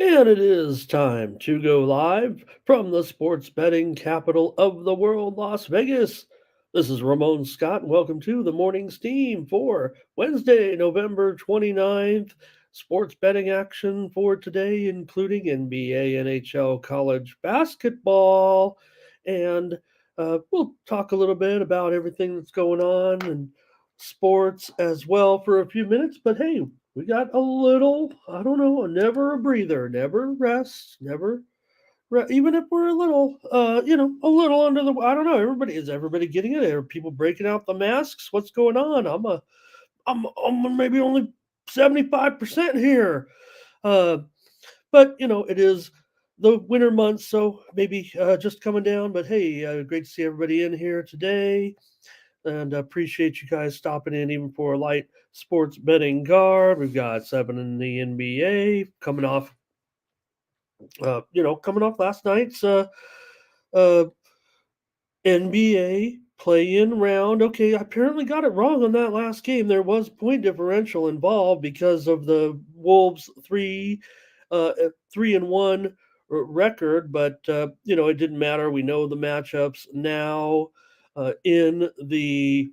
And it is time to go live from the sports betting capital of the world, Las Vegas. This is Ramon Scott, and welcome to the Morning Steam for Wednesday, November 29th. Sports betting action for today, including NBA, NHL, college basketball, and we'll talk a little bit about everything that's going on and sports as well for a few minutes. But hey, we got a little, I don't know, never a breather, never rest, never, even if we're a little, a little under the, I don't know, is everybody getting it? Are people breaking out the masks? What's going on? I'm maybe only 75% here. Uh, but, it is the winter months, so maybe just coming down. But hey, great to see everybody in here today and appreciate you guys stopping in even for a light sports betting guard. We've got seven in the NBA coming off last night's uh, NBA play-in round. Okay, I apparently got it wrong on that last game. There was point differential involved because of the Wolves 3-1 record, but it didn't matter. We know the matchups now in the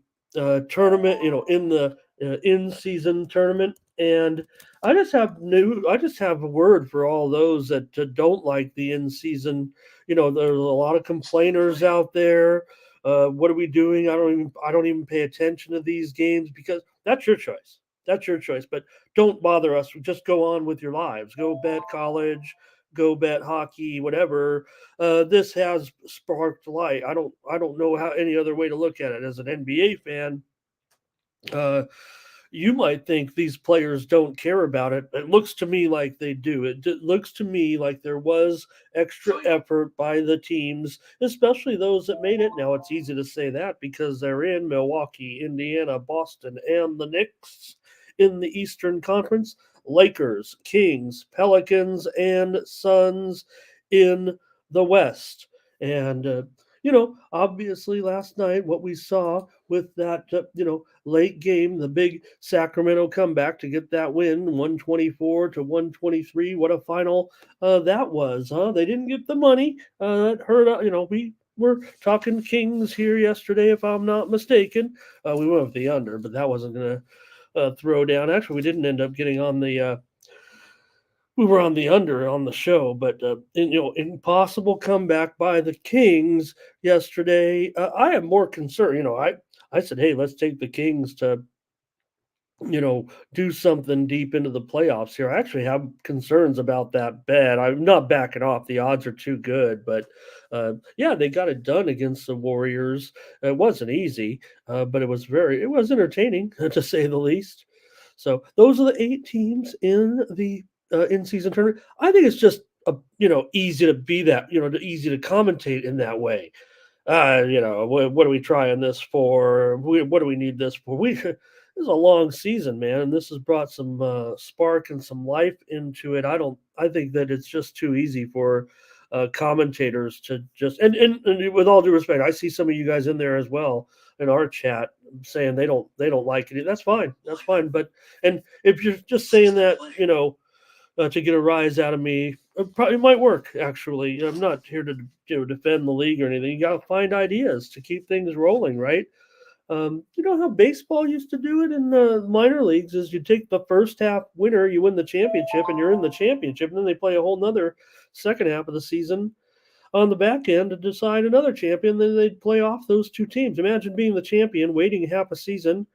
tournament. In the in-season tournament, and I just have a word for all those that don't like the in-season. There's a lot of complainers out there. What are we doing? I don't even pay attention to these games because that's your choice. That's your choice. But don't bother us. Just go on with your lives. Go bet college. Go bet hockey. Whatever. This has sparked light. I don't know how any other way to look at it. As an NBA fan, uh, you might think these players don't care about it. It looks to me like they do. Looks to me like there was extra effort by the teams, especially those that made it. Now, it's easy to say that because they're in Milwaukee, Indiana, Boston, and the Knicks in the Eastern Conference, Lakers, Kings, Pelicans, and Suns in the West. And, obviously last night, what we saw with that, late game, the big Sacramento comeback to get that win, 124 to 123. What a final that was, huh? They didn't get the money. That hurt. We were talking Kings here yesterday, if I'm not mistaken. We went with the under, but that wasn't going to throw down. Actually, we didn't end up getting on the. We were on the under on the show, but impossible comeback by the Kings yesterday. I am more concerned. I said, hey, let's take the Kings to do something deep into the playoffs here. I actually have concerns about that bet. I'm not backing off. The odds are too good, but yeah, they got it done against the Warriors. It wasn't easy, but it was entertaining to say the least. So those are the 8 teams in the in-season tournament. I think it's just easy to be that easy to commentate in that way. What are we trying this for? What do we need this for? This is a long season, man, and this has brought some spark and some life into it. I think that it's just too easy for commentators to just and with all due respect, I see some of you guys in there as well in our chat saying they don't like it. That's fine. That's fine. But and if you're just saying that, to get a rise out of me. It probably might work. Actually, I'm not here to defend the league or anything. You got to find ideas to keep things rolling, right? You know how baseball used to do it in the minor leagues is you take the first half winner, you win the championship, and you're in the championship, and then they play a whole nother second half of the season on the back end to decide another champion. Then they'd play off those two teams. Imagine being the champion, waiting half a season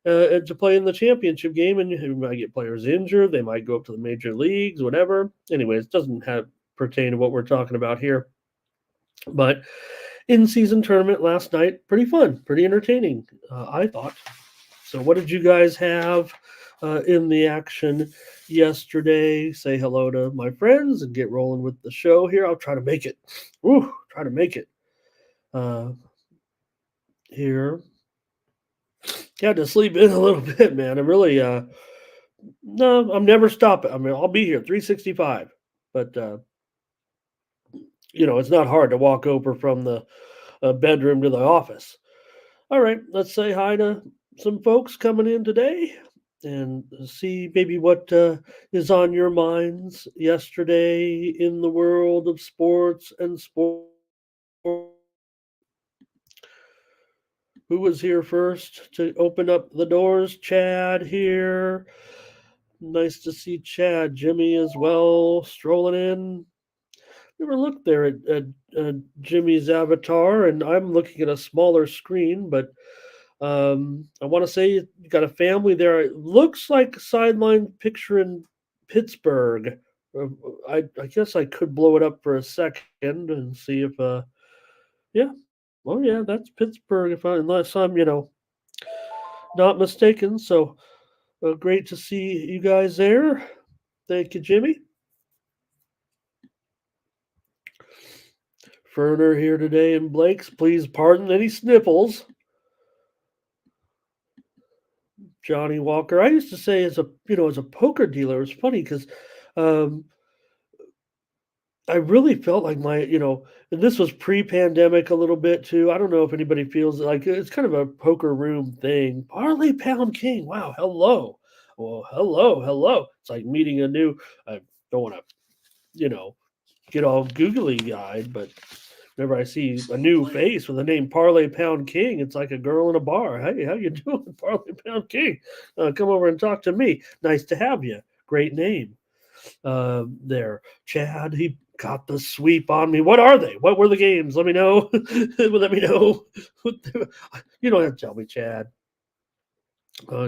to play in the championship game, and you might get players injured. They might go up to the major leagues, whatever. Anyways, it doesn't have pertain to what we're talking about here. But in-season tournament last night, pretty fun, pretty entertaining, I thought. So, what did you guys have in the action yesterday? Say hello to my friends and get rolling with the show here. I'll try to make it. Try to make it uh, here. Had to sleep in a little bit, man. I'm really no, I'm never stopping. I mean, I'll be here 365, but it's not hard to walk over from the bedroom to the office. All right, let's say hi to some folks coming in today. and see maybe what is on your minds yesterday in the world of sports and sport. Who was here first to open up the doors? Chad here. Nice to see Chad. Jimmy as well, strolling in. Never looked there at Jimmy's avatar, and I'm looking at a smaller screen, but I want to say you got a family there. It looks like a sideline picture in Pittsburgh. Uh, I guess I could blow it up for a second and see if yeah, oh yeah, that's Pittsburgh if unless I'm not mistaken. So great to see you guys there. Thank you, Jimmy. Ferner here today in Blake's. Please pardon any sniffles. Johnny Walker. I used to say as a poker dealer, it's funny because um, I really felt like and this was pre-pandemic a little bit too. I don't know if anybody feels like it's kind of a poker room thing. Parlay Pound King. Wow. Hello. Well, hello, hello. It's like meeting a new. I don't want to, get all googly eyed, but whenever I see a new face with the name Parlay Pound King, it's like a girl in a bar. Hey, how you doing, Parlay Pound King? Come over and talk to me. Nice to have you. Great name. There, Chad. He got the sweep on me. What are they? What were the games? Let me know. Let me know. You don't have to tell me, Chad.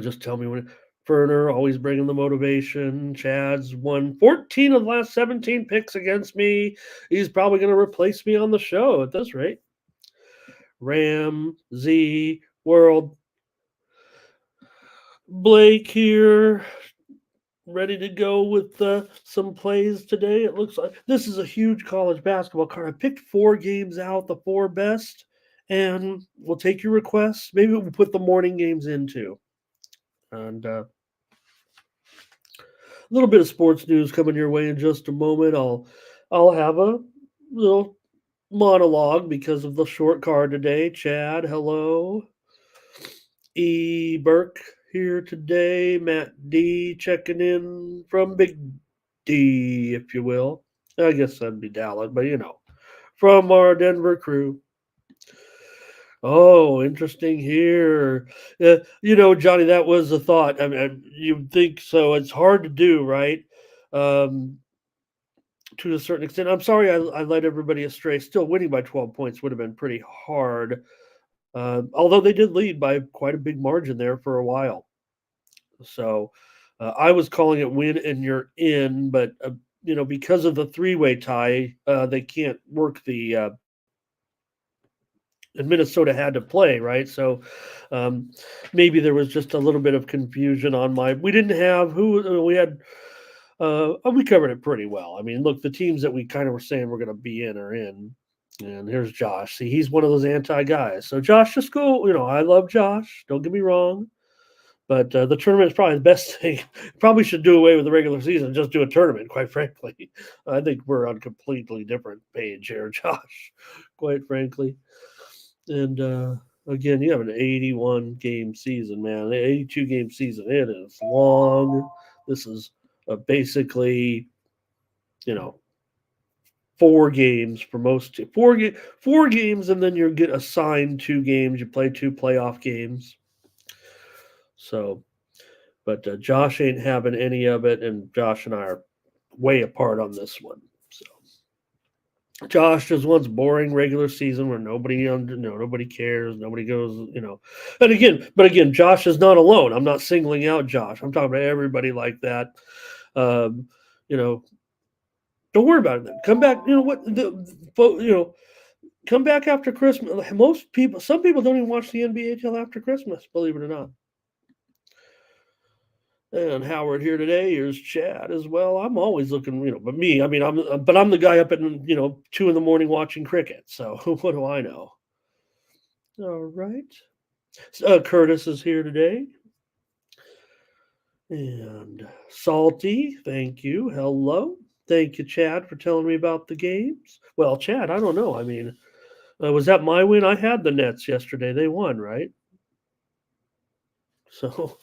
Just tell me when. Ferner always bringing the motivation. Chad's won 14 of the last 17 picks against me. He's probably going to replace me on the show at this rate. Ram, Z, World. Blake here, ready to go with some plays today. It looks like this is a huge college basketball card. I picked 4 games out, the 4 best, and we'll take your requests. Maybe we'll put the morning games in too. And a little bit of sports news coming your way in just a moment. I'll have a little monologue because of the short card today. Chad, hello. E. Burke here today. Matt D checking in from Big D, if you will. I guess that'd be Dallas, but from our Denver crew. Oh, interesting here. Johnny, that was a thought. I mean, you'd think so. It's hard to do, right? Um, to a certain extent. I'm sorry I led everybody astray. Still winning by 12 points would have been pretty hard. Although they did lead by quite a big margin there for a while. So I was calling it win and you're in, but because of the three-way tie, they can't work the and Minnesota had to play, right? So maybe there was just a little bit of confusion on my. We didn't have who we had. We covered it pretty well. I mean, look, the teams that we kind of were saying we're going to be in are in. And here's Josh. See, he's one of those anti guys. So Josh, just go. I love Josh. Don't get me wrong. But the tournament is probably the best thing. Probably should do away with the regular season. Just do a tournament, quite frankly. I think we're on a completely different page here, Josh, quite frankly. And again, you have an 81 game season, man. An 82 game season. It is long. This is basically, you know, 4 games for most. Four games, and then you get assigned 2 games. You play 2 playoff games. So, but Josh ain't having any of it, and Josh and I are way apart on this one. So Josh just wants boring regular season where nobody cares, nobody goes, but again, Josh is not alone. I'm not singling out Josh. I'm talking about everybody like that. Um, you know, don't worry about it. Then come back. You know what? Come back after Christmas. Some people don't even watch the NBA till after Christmas. Believe it or not. And Howard here today. Here's Chad as well. I'm always looking, but me, I mean, I'm the guy up at 2 in the morning watching cricket. So what do I know? All right. Curtis is here today. And Salty, thank you. Hello. Thank you, Chad, for telling me about the games. Well, Chad, I don't know. I mean, was that my win? I had the Nets yesterday. They won, right? So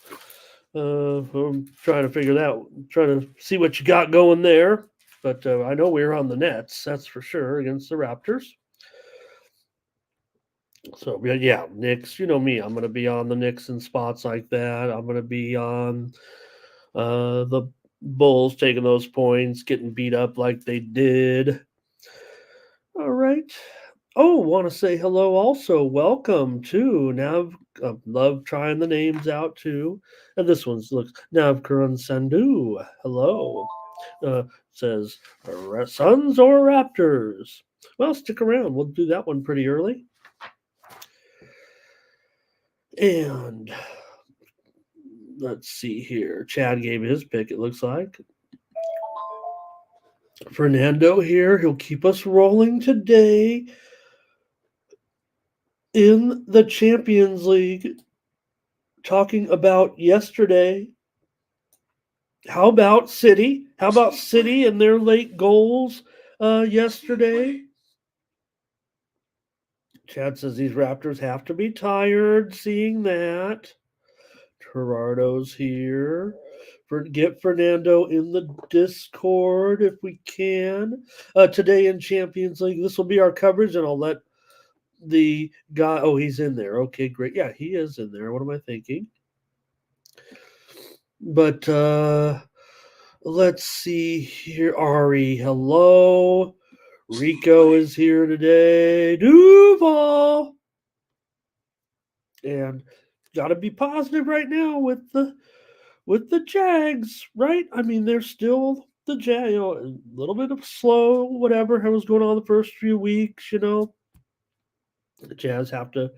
I'm trying to figure that, trying to see what you got going there. But I know we were on the Nets, that's for sure, against the Raptors. So yeah, Knicks. You know me, I'm going to be on the Knicks in spots like that. I'm going to be on the Bulls taking those points, getting beat up like they did. All right. Oh, want to say hello also. Welcome to Nav. Love trying the names out too. And this one's looks Navkaran Sandhu. Hello. Says Suns or Raptors. Well, stick around. We'll do that one pretty early. And let's see here. Chad gave his pick, it looks like. Fernando here. He'll keep us rolling today in the Champions League. Talking about yesterday. How about City? How about City and their late goals yesterday? Chad says these Raptors have to be tired seeing that. Gerardo's here. Get Fernando in the Discord if we can. Today in Champions League, this will be our coverage, and I'll let the guy. Oh, he's in there. Okay, great. Yeah, he is in there. What am I thinking? But let's see here. Ari, hello. Rico is here today. Duval. And got to be positive right now with the Jags, right? I mean, they're still the Jag, a little bit of slow, whatever was going on the first few weeks, The Jags have to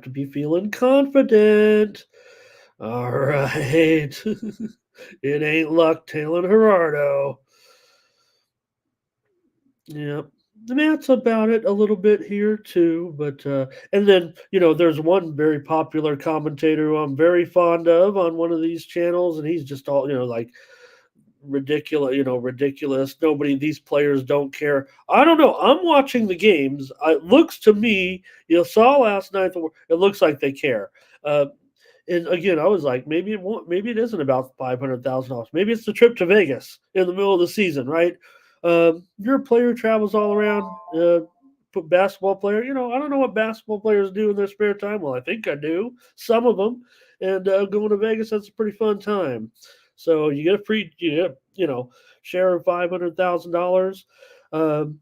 be feeling confident. All right. It ain't luck tailing Gerardo. Yep. And that's about it a little bit here too, but and then there's one very popular commentator who I'm very fond of on one of these channels, and he's just all like ridiculous. These players don't care. I don't know. I'm watching the games. It looks to me, saw last night. It looks like they care. And again, I was like, maybe it won't. Maybe it isn't about $500,000. Maybe it's the trip to Vegas in the middle of the season, right? You're a player who travels all around. Basketball player. I don't know what basketball players do in their spare time. Well, I think I do. Some of them. And going to Vegas, that's a pretty fun time. So you get a free, share of $500,000.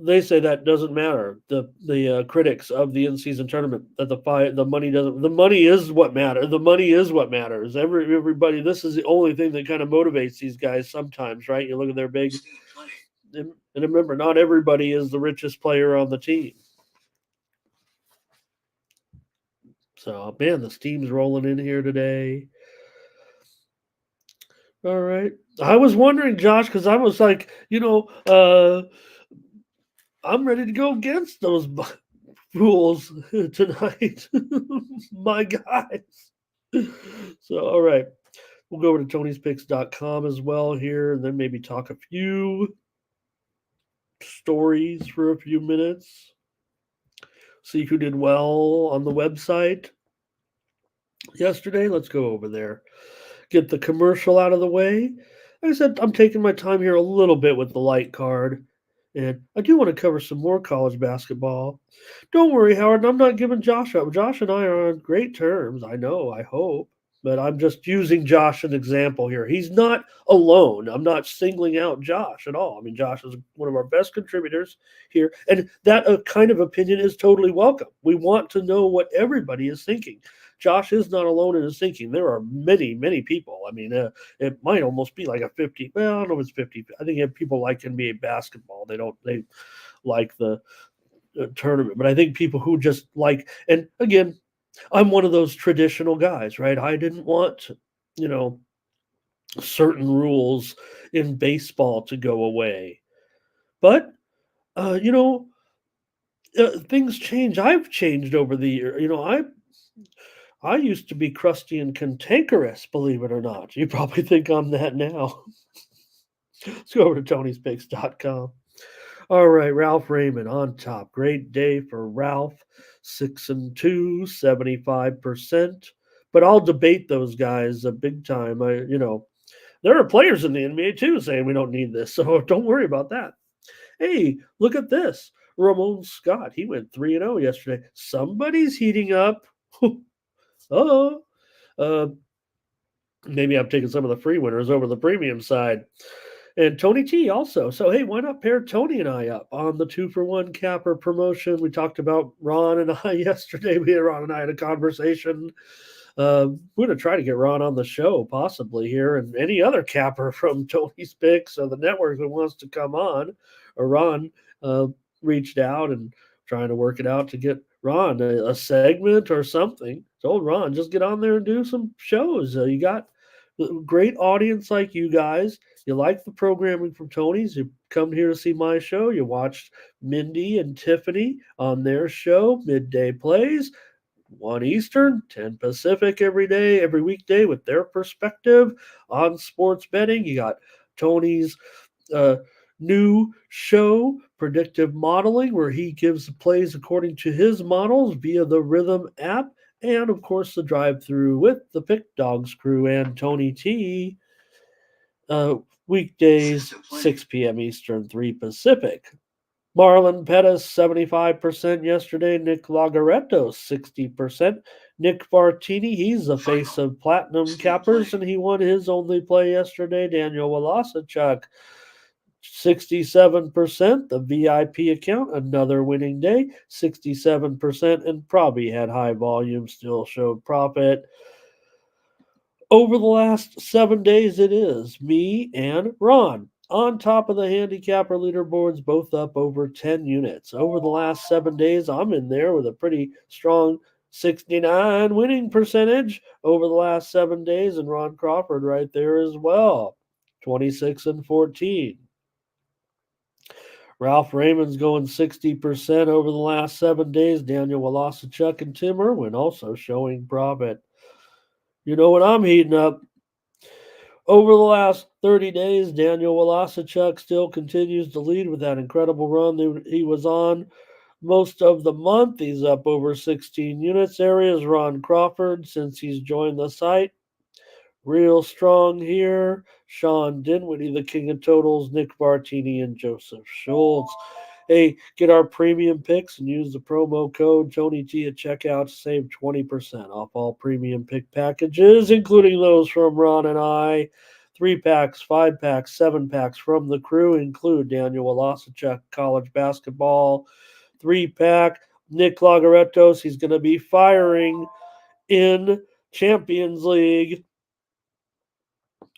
They say that doesn't matter. The critics of the in-season tournament, that the money doesn't. The money is what matters. The money is what matters. Everybody. This is the only thing that kind of motivates these guys. Sometimes, right? You look at their big. And remember, not everybody is the richest player on the team. So, man, the steam's rolling in here today. All right. I was wondering, Josh, because I was like, I'm ready to go against those rules tonight. My guys. So, all right. We'll go over to tonyspicks.com as well here, and then maybe talk a few stories for a few minutes. See who did well on the website yesterday. Let's go over there. Get the commercial out of the way. Like I said, I'm taking my time here a little bit with the light card. And I do want to cover some more college basketball. Don't worry, Howard. I'm not giving Josh up. Josh and I are on great terms. I know, I hope. But I'm just using Josh as an example here. He's not alone. I'm not singling out Josh at all. I mean, Josh is one of our best contributors here. And that kind of opinion is totally welcome. We want to know what everybody is thinking. Josh is not alone in his thinking. There are many, many people. I mean, it might almost be like a 50. Well, I don't know if it's 50. I think if people like NBA basketball, they like the tournament. But I think people who just like, and again, I'm one of those traditional guys, right? I didn't want, certain rules in baseball to go away. But, things change. I've changed over the year. I used to be crusty and cantankerous, believe it or not. You probably think I'm that now. Let's go over to Tony'sPicks.com. All right, Ralph Raymond on top. Great day for Ralph. 6-2, 75%. But I'll debate those guys big time. There are players in the NBA too saying we don't need this, so don't worry about that. Hey, look at this. Ramon Scott, he went 3-0 yesterday. Somebody's heating up. Oh, uh, maybe I'm taking some of the free winners over the premium side. And Tony T also. So, hey, why not pair Tony and I up on the 2-for-1 capper promotion? We talked about Ron and I yesterday. Ron and I had a conversation. We're going to try to get Ron on the show, possibly here, and any other capper from Tony's Picks or the network that wants to come on. Or Ron reached out and trying to work it out to get Ron a segment or something. Told Ron, just get on there and do some shows. You got a great audience like you guys. You like the programming from Tony's. You come here to see my show. You watched Mindy and Tiffany on their show, Midday Plays. 1 Eastern, 10 Pacific every day, every weekday with their perspective on sports betting. You got Tony's new show, Predictive Modeling, where he gives the plays according to his models via the Rhythm app. And of course, the drive through with the Pick Dogs crew and Tony T. Weekdays, 6 p.m. Eastern, 3 Pacific. Marlon Pettis, 75% yesterday. Nick Lagaretto, 60%. Nick Bartini, he's the face of Platinum Cappers, and he won his only play yesterday. Daniel Walasachuk, 67%. The VIP account, another winning day, 67%, and probably had high volume, still showed profit. Over the last 7 days, it is me and Ron on top of the handicapper leaderboards, both up over 10 units. Over the last 7 days, I'm in there with a pretty strong 69 winning percentage over the last 7 days, and Ron Crawford right there as well, 26-14. Ralph Raymond's going 60% over the last 7 days. Daniel Walasachuk and Tim Irwin also showing profit. You know what I'm heating up? Over the last 30 days, Daniel Walasachuk still continues to lead with that incredible run that he was on most of the month. He's up over 16 units. There is Ron Crawford since he's joined the site. Real strong here. Sean Dinwiddie, the king of totals, Nick Bartini, and Joseph Schultz. Hey, get our premium picks and use the promo code TonyT at checkout to save 20% off all premium pick packages, including those from Ron and I. 3-packs, 5-packs, 7-packs from the crew include Daniel Walasachuk, college basketball. 3-pack, Nick Lagarettos. He's going to be firing in Champions League.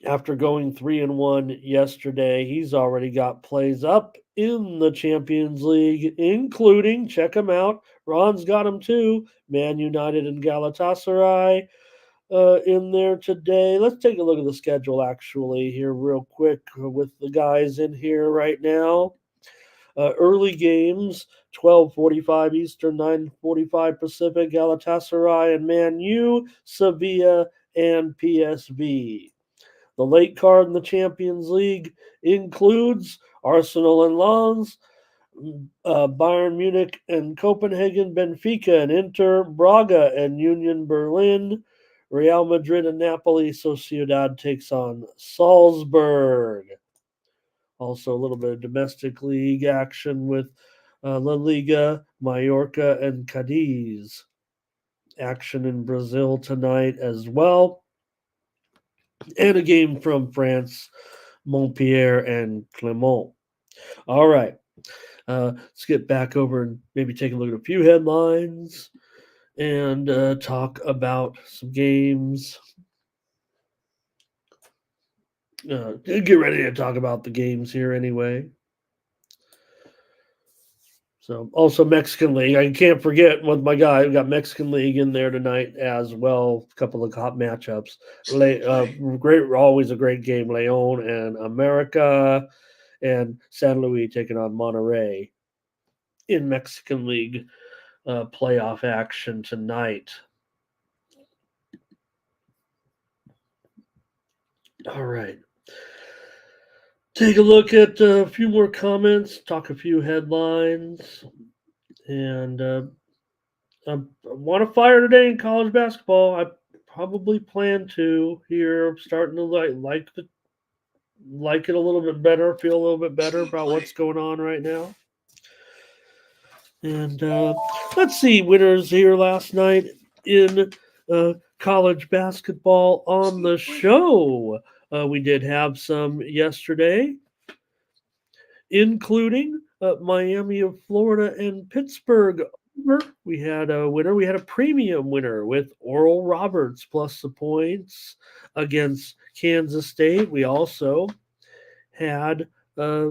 After going 3-1 yesterday, he's already got plays up in the Champions League, including, check him out, Ron's got him too, Man United and Galatasaray in there today. Let's take a look at the schedule actually here real quick with the guys in here right now. Early games, 12:45 Eastern, 9:45 Pacific, Galatasaray and Man U, Sevilla and PSV. The late card in the Champions League includes Arsenal and Lens, Bayern Munich and Copenhagen, Benfica and Inter, Braga and Union Berlin, Real Madrid and Napoli. Sociedad takes on Salzburg. Also, a little bit of domestic league action with La Liga, Mallorca, and Cadiz. Action in Brazil tonight as well. And a game from France, Montpellier and Clermont. All right. Let's get back over and maybe take a look at a few headlines and talk about some games. Get ready to talk about the games here anyway. So also Mexican League. I can't forget with my guy. We got Mexican League in there tonight as well. A couple of hot matchups. Always a great game. Leon and America, and San Luis taking on Monterrey in Mexican League playoff action tonight. All right. Take a look at a few more comments, talk a few headlines, and I want to fire today in college basketball. I probably plan to here. I'm starting to like it a little bit better, feel a little bit better about what's going on right now. And let's see winners here last night in college basketball on the show. We did have some yesterday, including Miami of Florida and Pittsburgh. We had a winner. We had a premium winner with Oral Roberts plus the points against Kansas State. We also had a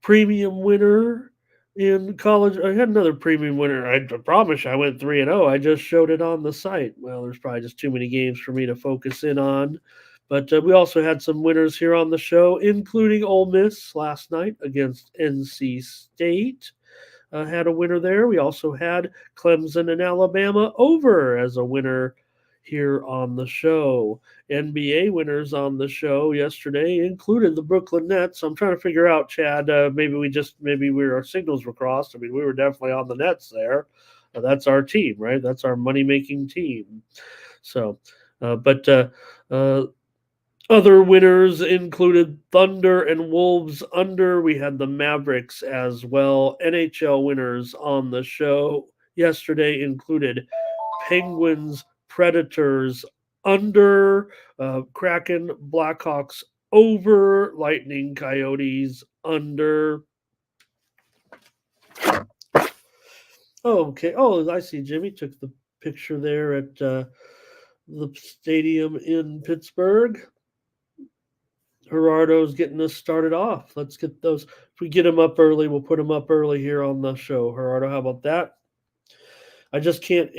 premium winner in college. I had another premium winner. I promise I went 3-0. I just showed it on the site. Well, there's probably just too many games for me to focus in on. But we also had some winners here on the show, including Ole Miss last night against NC State. Had a winner there. We also had Clemson and Alabama over as a winner here on the show. NBA winners on the show yesterday included the Brooklyn Nets. I'm trying to figure out, Chad. Maybe our signals were crossed. I mean, we were definitely on the Nets there. That's our team, right? That's our money making team. So, but other winners included Thunder and Wolves under. We had the Mavericks as well. NHL winners on the show yesterday included Penguins, Predators under, Kraken, Blackhawks over, Lightning, Coyotes under. Oh, okay. Oh, I see. Jimmy took the picture there at the stadium in Pittsburgh. Gerardo's getting us started off. Let's get those. If we get them up early, we'll put them up early here on the show. Gerardo, how about that? I just can't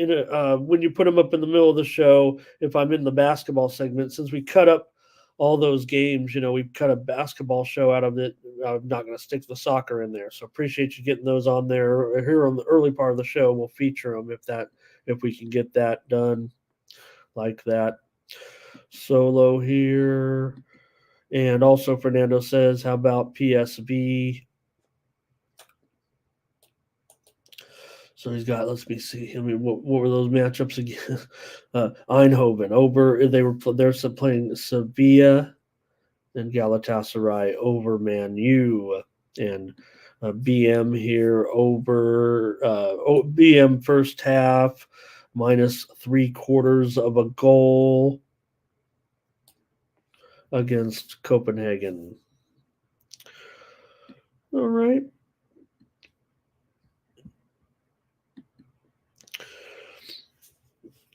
when you put them up in the middle of the show. If I'm in the basketball segment, since we cut up all those games, we cut a basketball show out of it. I'm not going to stick the soccer in there. So appreciate you getting those on there here on the early part of the show. We'll feature them if we can get that done like that. Solo here. And also, Fernando says, how about PSV? So he's got, let me see. I mean, what were those matchups again? Eindhoven over, they're playing Sevilla and Galatasaray over Man U. And BM here over, BM first half, minus 3/4 of a goal against Copenhagen. All right.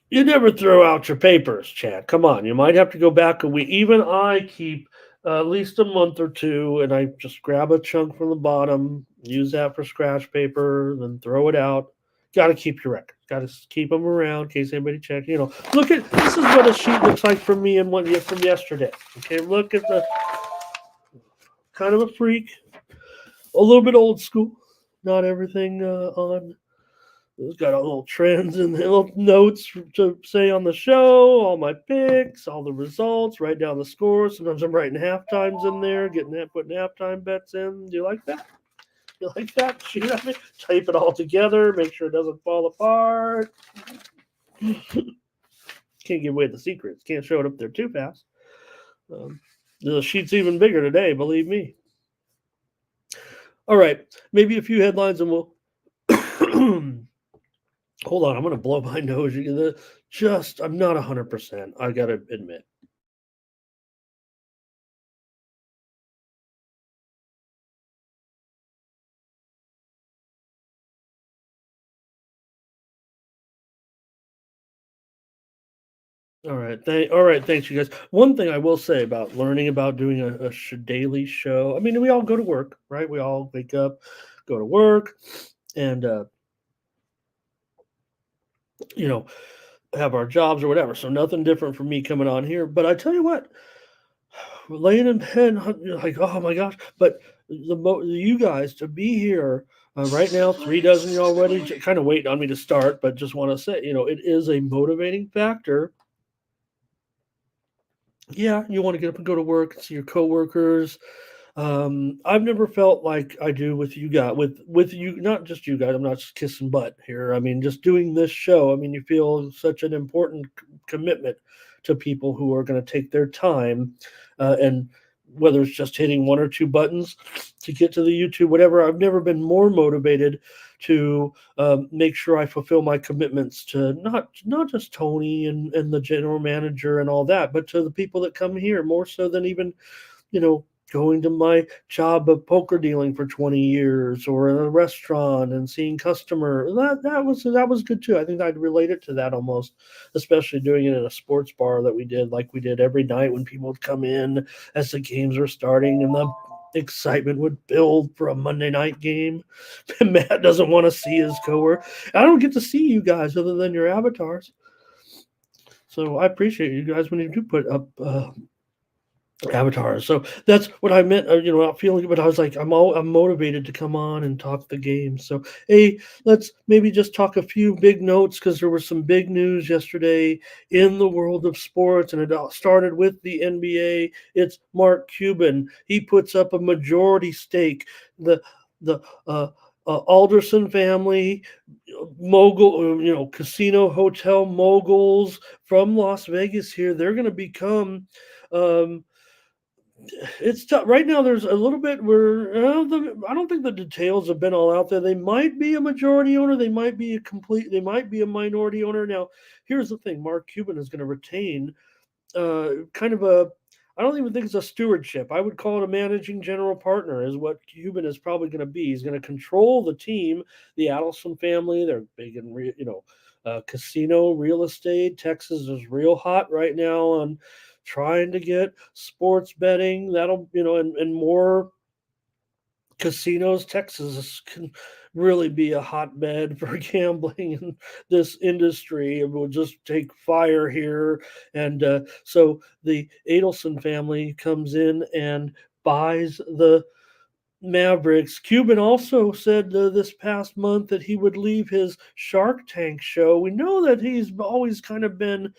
You never throw out your papers, Chad. Come on. You might have to go back a week. Even I keep at least a month or two, and I just grab a chunk from the bottom, use that for scratch paper, then throw it out. Got to keep your records. Got to keep them around in case anybody checks. Look at this is what a sheet looks like for me and one from yesterday. Okay, look at the kind of a freak, a little bit old school. Not everything on. It's got all little trends and little notes to say on the show, all my picks, all the results, write down the scores. Sometimes I'm writing half times in there, putting halftime bets in. Do you like that? You like that? Shoot at me, tape it all together, make sure it doesn't fall apart. Can't give away the secrets. Can't show it up there too fast. The sheet's even bigger today, believe me. All right, maybe a few headlines and we'll. Hold on, I'm going to blow my nose. I'm not 100%. I got to admit. All right. Thanks, you guys. One thing I will say about learning about doing a daily show. I mean, we all go to work, right? We all wake up, go to work, and have our jobs or whatever. So nothing different for me coming on here. But I tell you what, laying in bed, like, oh my gosh. But you guys to be here right now, 3 dozen you already, kind of waiting on me to start, but just want to say, it is a motivating factor. Yeah, you want to get up and go to work, see your coworkers, I've never felt like I do with you guys, with you, not just you guys. I'm not just kissing butt here. I mean, just doing this show. I mean, you feel such an important commitment to people who are going to take their time, and whether it's just hitting one or two buttons to get to the YouTube, whatever. I've never been more motivated to make sure I fulfill my commitments to not just Tony and the general manager and all that, but to the people that come here more so than even going to my job of poker dealing for 20 years or in a restaurant and seeing customer. That was good too. I think I'd relate it to that almost, especially doing it in a sports bar that we did every night when people would come in as the games were starting and the excitement would build for a Monday night game. Matt doesn't want to see his coworker. I don't get to see you guys other than your avatars. So I appreciate you guys when you do put up avatars. So that's what I meant. Not feeling, but I was like, I'm motivated to come on and talk the game. So hey, let's maybe just talk a few big notes because there was some big news yesterday in the world of sports, and it all started with the NBA. It's Mark Cuban. He puts up a majority stake. The Alderson family, mogul, casino hotel moguls from Las Vegas here. They're going to become. Um, it's tough right now. There's a little bit where I don't think the details have been all out there. They might be a majority owner. They might be They might be a minority owner. Now, here's the thing: Mark Cuban is going to retain kind of a. I don't even think it's a stewardship. I would call it a managing general partner. Is what Cuban is probably going to be. He's going to control the team. The Adelson family. They're big in casino real estate. Texas is real hot right now on trying to get sports betting. That'll and more casinos. Texas can really be a hotbed for gambling in this industry. It will just take fire here. And so the Adelson family comes in and buys the Mavericks. Cuban also said this past month that he would leave his Shark Tank show. We know that he's always kind of been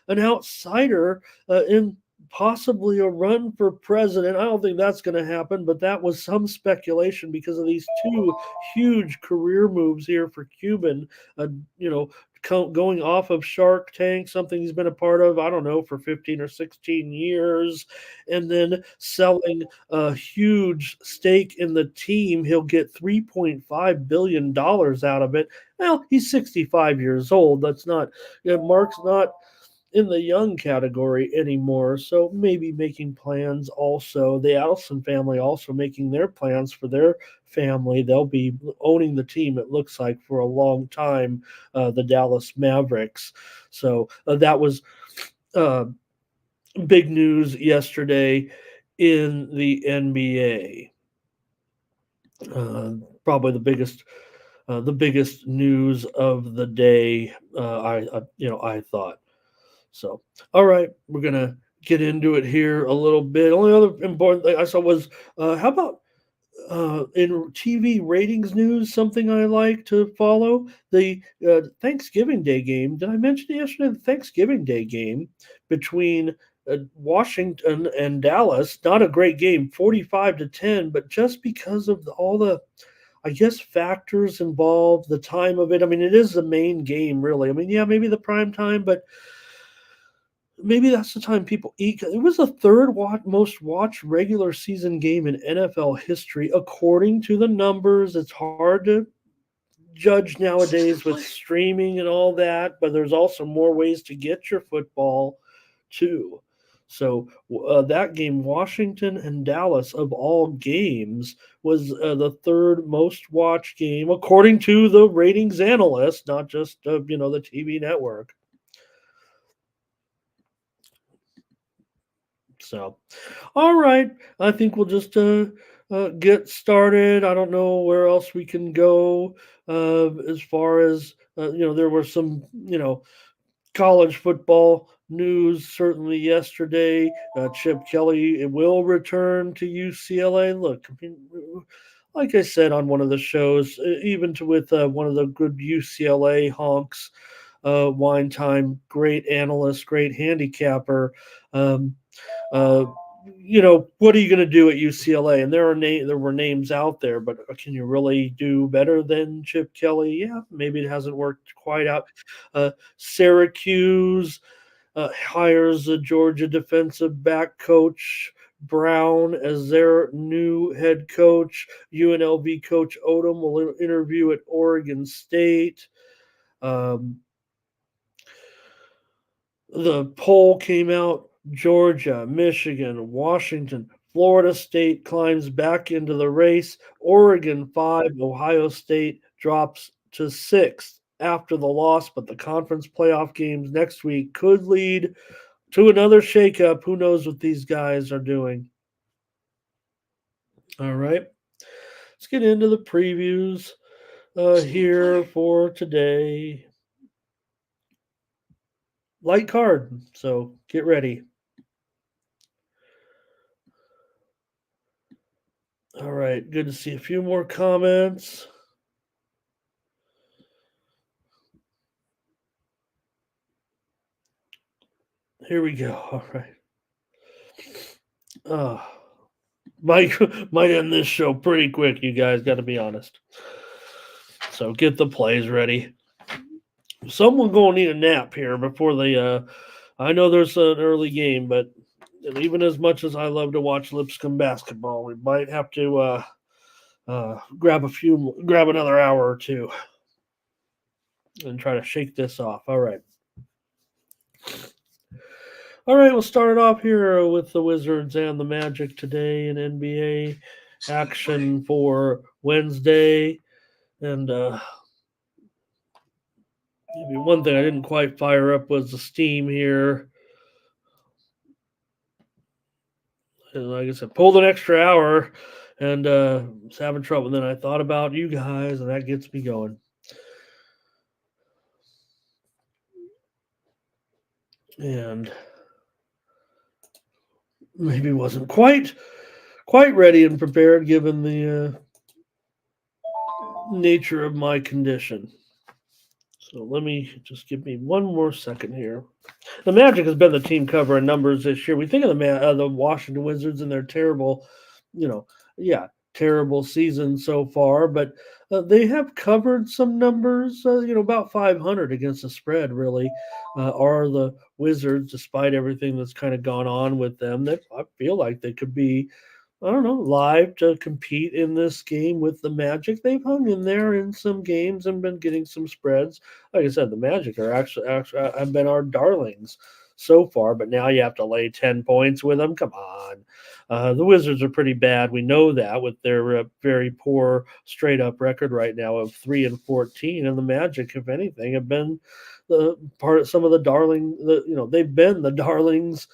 an outsider in possibly a run for president. I don't think that's going to happen, but that was some speculation because of these two huge career moves here for Cuban. Uh, you know, going off of Shark Tank, something he's been a part of, I don't know, for 15 or 16 years, and then selling a huge stake in the team. He'll get $3.5 billion out of it. Well, he's 65 years old. That's not, Mark's not in the young category anymore. So maybe making plans also. The Allison family also making their plans for their family. They'll be owning the team, it looks like, for a long time, the Dallas Mavericks. So that was uh, big news yesterday in the NBA. Uh, Probably the biggest news of the day. I thought. So, all right, we're gonna get into it here a little bit. Only other important thing I saw was how about in TV ratings news, something I like to follow the Thanksgiving Day game. Did I mention yesterday the Thanksgiving Day game between Washington and Dallas? Not a great game, 45-10, but just because of all the I guess factors involved, the time of it. I mean, it is the main game, really. I mean, yeah, maybe the prime time, but maybe that's the time people eat. It was the third most watched regular season game in NFL history, according to the numbers. It's hard to judge nowadays with streaming and all that, but there's also more ways to get your football too. So that game, Washington and Dallas, of all games, was the third most watched game, according to the ratings analyst, not just the TV network. So, all right, I think we'll just get started. I don't know where else we can go as far as there were some college football news certainly yesterday. Chip Kelly will return to UCLA. Look, I mean, like I said on one of the shows, even with one of the good UCLA honks, Wine Time, great analyst, great handicapper. Um, uh, what are you going to do at UCLA? And there were names out there, but can you really do better than Chip Kelly? Yeah, maybe it hasn't worked quite out. Syracuse hires a Georgia defensive back coach Brown as their new head coach. UNLV coach Odom will interview at Oregon State. Um, the poll came out. Georgia, Michigan, Washington, Florida State climbs back into the race. Oregon 5, Ohio State drops to 6th after the loss, but the conference playoff games next week could lead to another shakeup. Who knows what these guys are doing? All right, let's get into the previews here for today. Light card, so get ready. All right, good to see a few more comments. Here we go. All right. Might end this show pretty quick, you guys, got to be honest. So get the plays ready. Someone going to need a nap here before they. I know there's an early game, but even as much as I love to watch Lipscomb basketball, we might have to grab another hour or two and try to shake this off. All right. All right, we'll start it off here with the Wizards and the Magic today in NBA action for Wednesday. And maybe one thing I didn't quite fire up was the Steam here. And like I said, pulled an extra hour and was having trouble. And then I thought about you guys, and that gets me going. And maybe wasn't quite ready and prepared given the nature of my condition. So let me just give me one more second here. The Magic has been the team covering numbers this year. We think of the Washington Wizards and their terrible, terrible season so far, but they have covered some numbers. About 500 against the spread. Really, are the Wizards, despite everything that's kind of gone on with them. That I feel like they could be, I don't know, live to compete in this game with the Magic. They've hung in there in some games and been getting some spreads. Like I said, the Magic are actually have been our darlings so far, but now you have to lay 10 points with them. Come on. The Wizards are pretty bad. We know that with their very poor straight up record right now of 3-14, and the Magic, if anything, have been the part of some of the they've been the darlings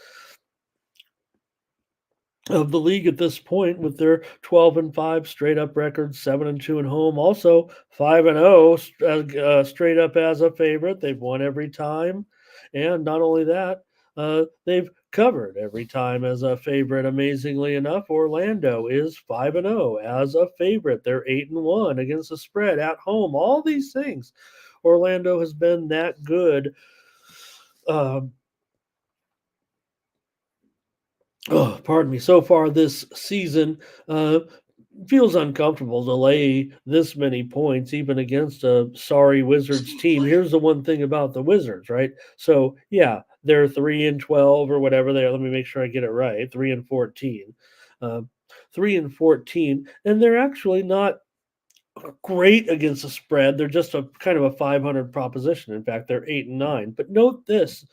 of the league at this point with their 12-5 straight up record, 7-2 at home, also 5-0 straight up as a favorite. They've won every time, and not only that, they've covered every time as a favorite. Amazingly enough, Orlando is 5-0 as a favorite. They're 8-1 against the spread at home. All these things, Orlando has been that good. Pardon me. So far this season, feels uncomfortable to lay this many points, even against a sorry Wizards team. Here's the one thing about the Wizards, right? So yeah, they're 3-12 or whatever they are. Let me make sure I get it right. 3-14, 3-14, and they're actually not great against the spread. They're just a kind of a 500 proposition. In fact, they're 8-9. But note this,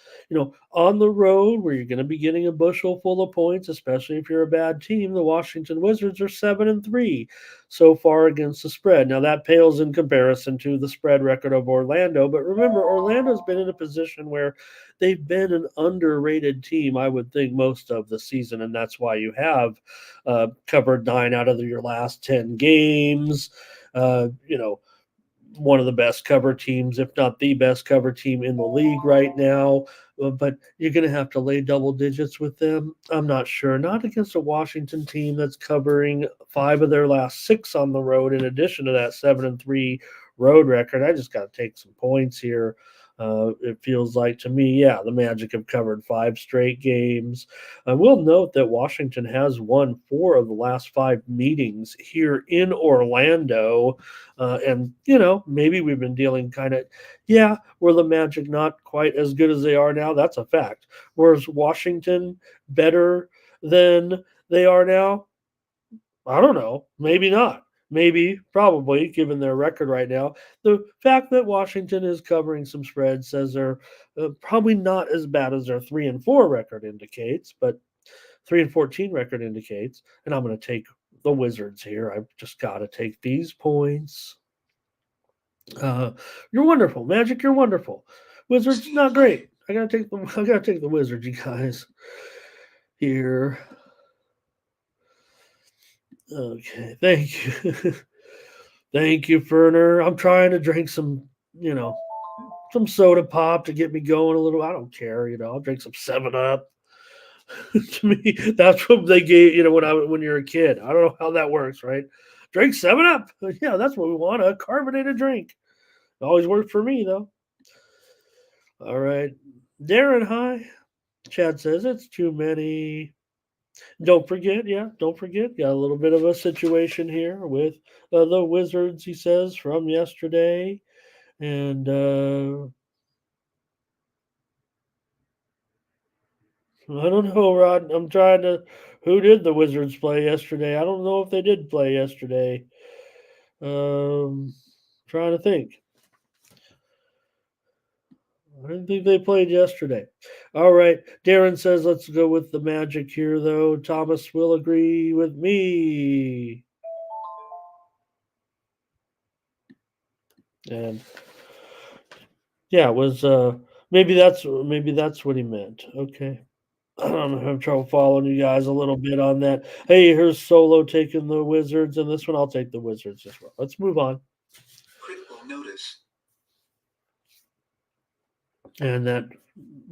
on the road where you're going to be getting a bushel full of points, especially if you're a bad team, the Washington Wizards are 7-3 so far against the spread. Now that pales in comparison to the spread record of Orlando. But remember, Orlando's been in a position where they've been an underrated team, I would think, most of the season, and that's why you have covered 9 out of your last 10 games. One of the best cover teams, if not the best cover team in the league right now. But you're going to have to lay double digits with them. I'm not sure. Not against a Washington team that's covering 5 of their last 6 on the road, in addition to that 7-3 road record. I just got to take some points here. It feels like to me, yeah, the Magic have covered 5 straight games. I will note that Washington has won 4 of the last 5 meetings here in Orlando. And, maybe we've been dealing kind of, yeah, were the Magic not quite as good as they are now? That's a fact. Whereas Washington better than they are now? I don't know. Maybe not. Maybe, probably, given their record right now. The fact that Washington is covering some spreads says they're probably not as bad as their 3-4 record indicates, but 3-14 record indicates. And I'm going to take the Wizards here. I've just got to take these points. Uh, you're wonderful, Magic. You're wonderful. Wizards not great. I gotta take the. I gotta take the Wizards, you guys. Here. Okay, thank you. Thank you, Ferner. I'm trying to drink you know, some soda pop to get me going a little. I don't care, I'll drink some 7 Up. To me, that's what they gave, when you're a kid. I don't know how that works, right? Drink 7 Up. Yeah, that's what we want, a carbonated drink. It always worked for me, though. All right. Darren, hi. Chad says it's too many. Don't forget, got a little bit of a situation here with the Wizards, he says, from yesterday. And I don't know, Rod. I'm trying to. Who did the Wizards play yesterday? I don't know if they did play yesterday. Trying to think. I didn't think they played yesterday. All right. Darren says let's go with the Magic here, though. Thomas will agree with me. And yeah, it was maybe that's what he meant. Okay. I'm having trouble following you guys a little bit on that. Hey, here's Solo taking the Wizards, and this one I'll take the Wizards as well. Let's move on. Critical notice. And that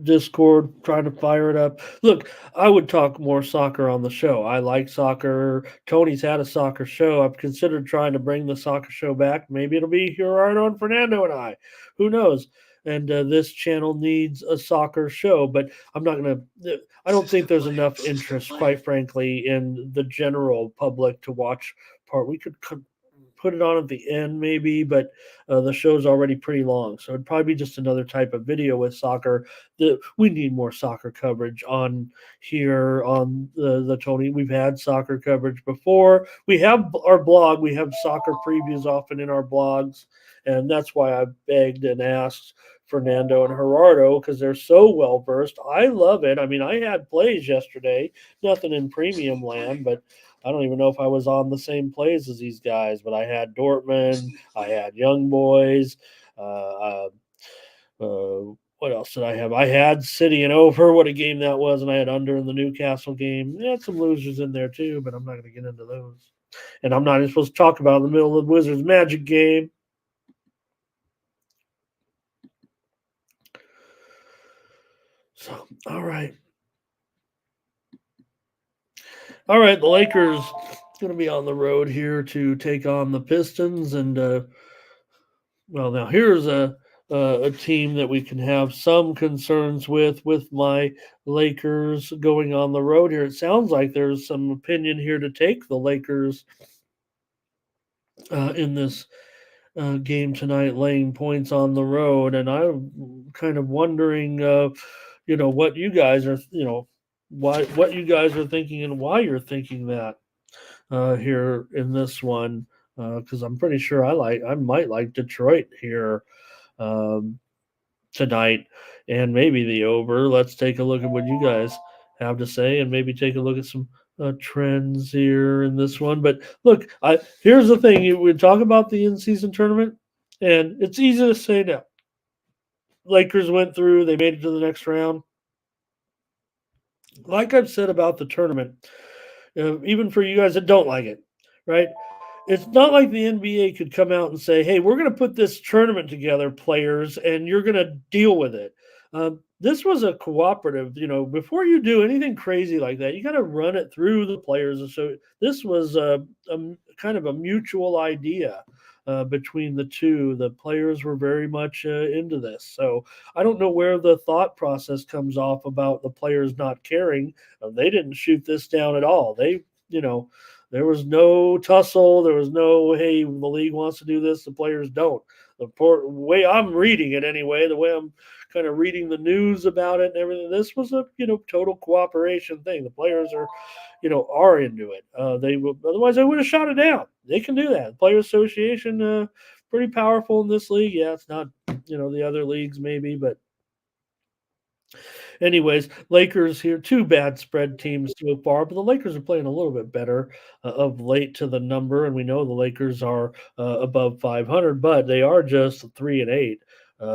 Discord trying to fire it up. Look, I would talk more soccer on the show. I like soccer. Tony's had a soccer show. I've considered trying to bring the soccer show back. Maybe it'll be Gerardo and Fernando and I. Who knows? And this channel needs a soccer show, but I'm not going to. I don't think there's enough interest, quite frankly, in the general public to watch part. We could put it on at the end maybe, but the show's already pretty long, so it'd probably be just another type of video with soccer. We need more soccer coverage on here on the Tony. We've had soccer coverage before. We have our blog. We have soccer previews often in our blogs, and that's why I begged and asked Fernando and Gerardo because they're so well versed. I love it. I mean, I had plays yesterday, nothing in premium land, but I don't even know if I was on the same plays as these guys, but I had Dortmund, I had Young Boys. What else did I have? I had City and over. What a game that was, and I had under in the Newcastle game. They had some losers in there too, but I'm not going to get into those. And I'm not even supposed to talk about in the middle of the Wizards Magic game. So, all right. All right, the Lakers going to be on the road here to take on the Pistons, and well, now here's a team that we can have some concerns with my Lakers going on the road here. It sounds like there's some opinion here to take the Lakers in this game tonight, laying points on the road, and I'm kind of wondering, what you guys are, what you guys are thinking and why you're thinking that here in this one, because I'm pretty sure I might like Detroit here um, tonight, and maybe the over. Let's take a look at what you guys have to say, and maybe take a look at some trends here in this one. But look, here's the thing: we talk about the in-season tournament, and it's easy to say now. Lakers went through; they made it to the next round. Like I've said about the tournament, even for you guys that don't like it, right? It's not like the NBA could come out and say, "Hey, we're going to put this tournament together, players, and you're going to deal with it." this was a cooperative, before you do anything crazy like that, you got to run it through the players. And so this was kind of a mutual idea between the two. The players were very much into this. So I don't know where the thought process comes off about the players not caring. They didn't shoot this down at all. You know, there was no tussle. There was no, hey, the league wants to do this, the players don't. Way I'm reading it anyway, the way I'm kind of reading the news about it and everything. This was a total cooperation thing. The players are into it. They will otherwise they would have shot it down. They can do that. Player Association, pretty powerful in this league. Yeah, it's not the other leagues maybe, but anyways, Lakers here, two bad spread teams so far, but the Lakers are playing a little bit better of late to the number, and we know the Lakers are above 500, but they are just 3-8.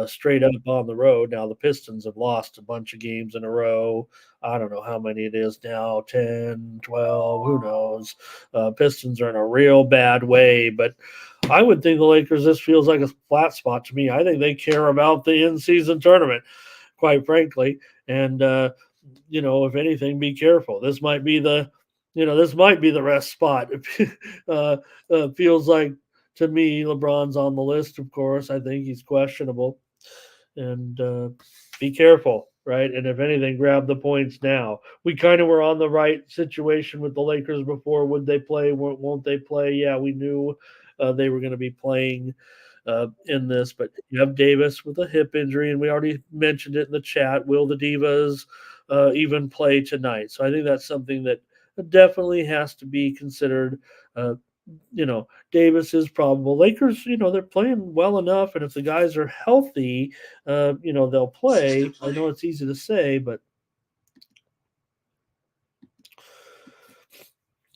Straight up on the road. Now the Pistons have lost a bunch of games in a row. I don't know how many it is now, 10, 12, who knows. Pistons are in a real bad way, but I would think the Lakers, this feels like a flat spot to me. I think they care about the in-season tournament, quite frankly. And if anything, be careful. This might be the rest spot. uh, Feels like to me, LeBron's on the list. Of course, I think he's questionable, and be careful, right? And if anything, grab the points now. We kind of were on the right situation with the Lakers before. Would they play? Won't they play? Yeah, we knew they were going to be playing in this, but you have Davis with a hip injury, and we already mentioned it in the chat. Will the Divas even play tonight? So I think that's something that definitely has to be considered. Davis is probable. Lakers, they're playing well enough, and if the guys are healthy, they'll Set to play. I play. know it's easy to say, but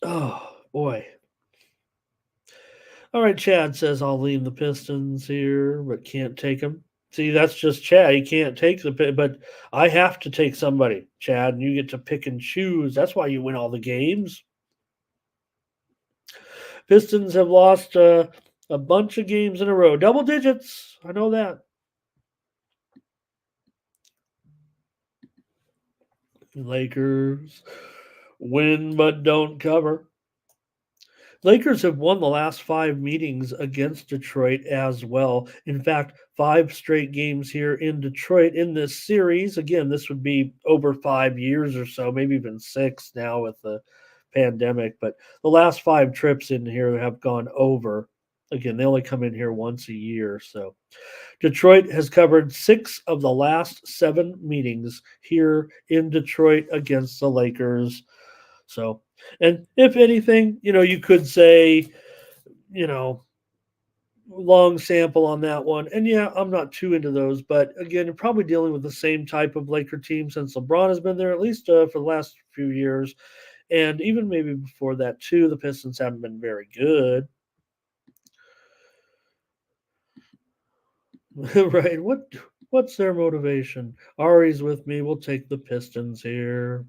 oh boy. All right, Chad says I'll lean the Pistons here, but can't take them. See, that's just Chad. He can't take but I have to take somebody, Chad, and you get to pick and choose. That's why you win all the games. Pistons have lost a bunch of games in a row, double digits. I know that. Lakers win but don't cover. Lakers have won the last five meetings against Detroit as well. In fact, five straight games here in Detroit in this series. Again, this would be over 5 years or so, maybe even six now with the pandemic. But the last five trips in here have gone over. Again, they only come in here once a year. So Detroit has covered six of the last seven meetings here in Detroit against the Lakers. So, and if anything, you could say, you know, long sample on that one. And yeah, I'm not too into those, but again, you're probably dealing with the same type of Laker team since LeBron has been there, at least for the last few years. And even maybe before that, too, the Pistons haven't been very good. Right. What's their motivation? Ari's with me. We'll take the Pistons here.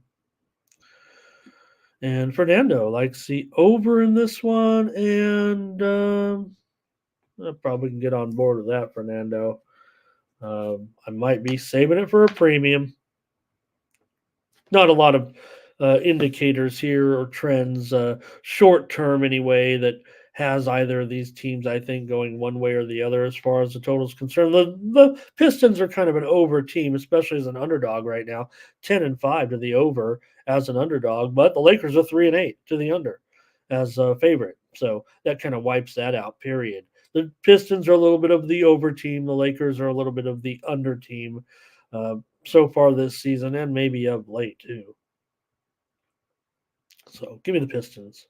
And Fernando likes the over in this one, and I probably can get on board with that, Fernando. I might be saving it for a premium. Not a lot of indicators here or trends, short term anyway, that has either of these teams, I think, going one way or the other as far as the total is concerned. The Pistons are kind of an over team, especially as an underdog right now, 10-5 to the over as an underdog, but the Lakers are 3-8 to the under as a favorite. So that kind of wipes that out, period. The Pistons are a little bit of the over team. The Lakers are a little bit of the under team so far this season and maybe of late too. So give me the Pistons.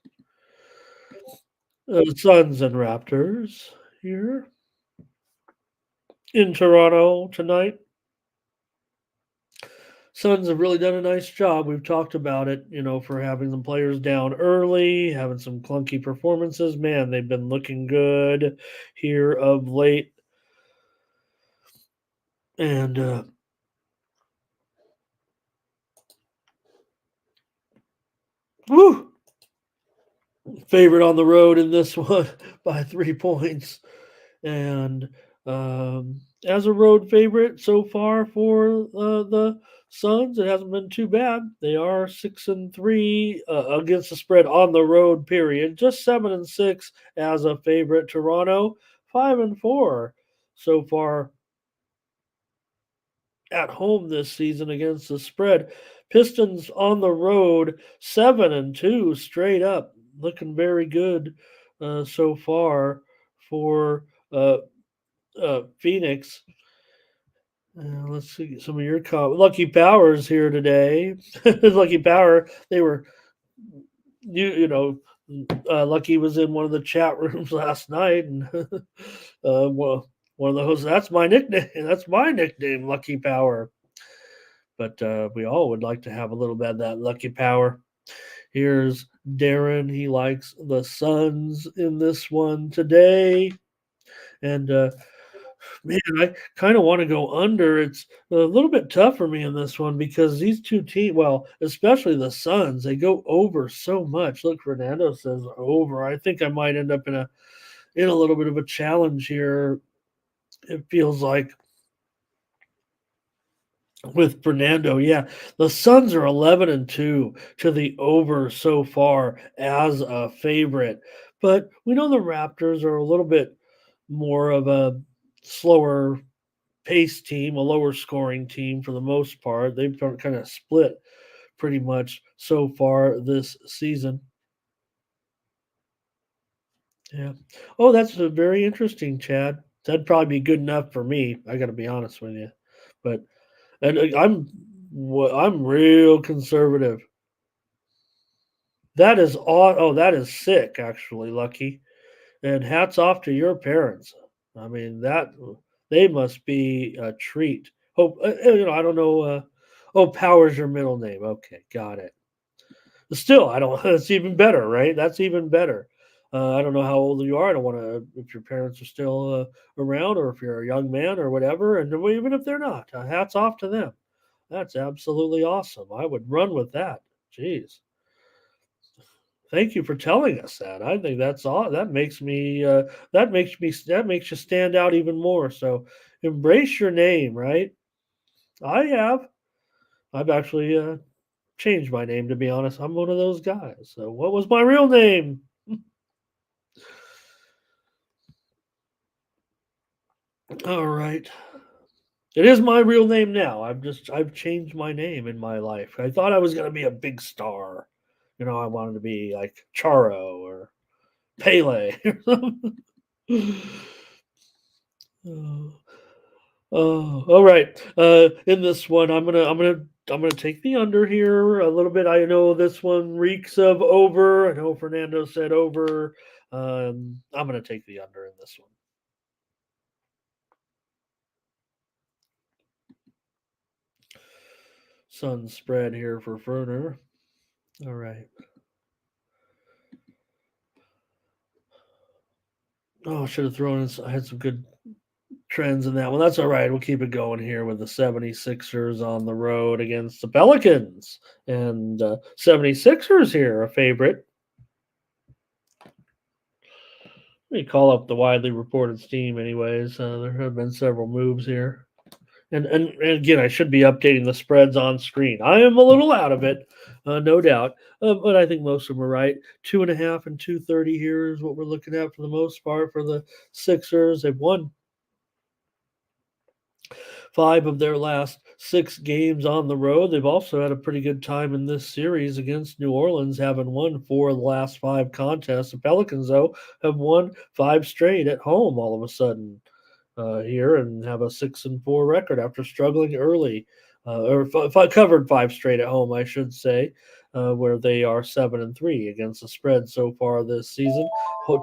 Suns and Raptors here in Toronto tonight. Suns have really done a nice job. We've talked about it, for having some players down early, having some clunky performances. Man, they've been looking good here of late. And woo, favorite on the road in this one by 3 points. And As a road favorite so far for the Suns, it hasn't been too bad. They are 6-3 against the spread on the road. Period. Just 7-6 as a favorite. Toronto 5-4 so far at home this season against the spread. Pistons on the road 7-2 straight up, looking very good so far for uh, Phoenix. Let's see some of your Lucky Powers here today. Lucky Power, they were you know Lucky was in one of the chat rooms last night, and well, one of the hosts. That's my nickname. That's my nickname, Lucky Power. But we all would like to have a little bit of that Lucky Power. Here's Darren. He likes the Suns in this one today, and man, I kind of want to go under. It's a little bit tough for me in this one because these two teams, well, especially the Suns, they go over so much. Look, Fernando says over. I think I might end up in a little bit of a challenge here. It feels like with Fernando, yeah, the Suns are 11-2 to the over so far as a favorite, but we know the Raptors are a little bit more of a slower pace team, a lower scoring team for the most part. They've kind of split pretty much so far this season. Yeah. Oh, that's a very interesting, Chad. That'd probably be good enough for me. I got to be honest with you, but and I'm real conservative. That is odd. Oh, that is sick, actually, Lucky. And hats off to your parents. I mean, that they must be a treat. Hope I don't know. Oh, Power's your middle name. Okay, got it. Still, I don't. That's even better, right? That's even better. I don't know how old you are. I don't want to. If your parents are still around, or if you're a young man, or whatever, and even if they're not, hats off to them. That's absolutely awesome. I would run with that. Jeez. Thank you for telling us that. I think that's all. That makes you stand out even more. So embrace your name, right? I have. I've actually changed my name to be honest. I'm one of those guys. So what was my real name? All right. It is my real name now. I've changed my name in my life. I thought I was gonna be a big star. I wanted to be like Charo or Pele or something. Oh. Oh, all right. In this one, I'm gonna take the under here a little bit. I know this one reeks of over. I know Fernando said over. I'm gonna take the under in this one. Sun spread here for Ferner. All right. Oh, I should have thrown in. I had some good trends in that one. That's all right. We'll keep it going here with the 76ers on the road against the Pelicans. And 76ers here, a favorite. Let me call up the widely reported Steam, anyways. There have been several moves here. And again, I should be updating the spreads on screen. I am a little out of it, no doubt. But I think most of them are right. 2.5 and 230 here is what we're looking at for the most part for the Sixers. They've won 5 of their last 6 games on the road. They've also had a pretty good time in this series against New Orleans, having won 4 of the last 5 contests. The Pelicans, though, have won 5 straight at home all of a sudden here and have a 6-4 record after struggling early, covered 5 straight at home, I should say, where they are 7-3 against the spread so far this season.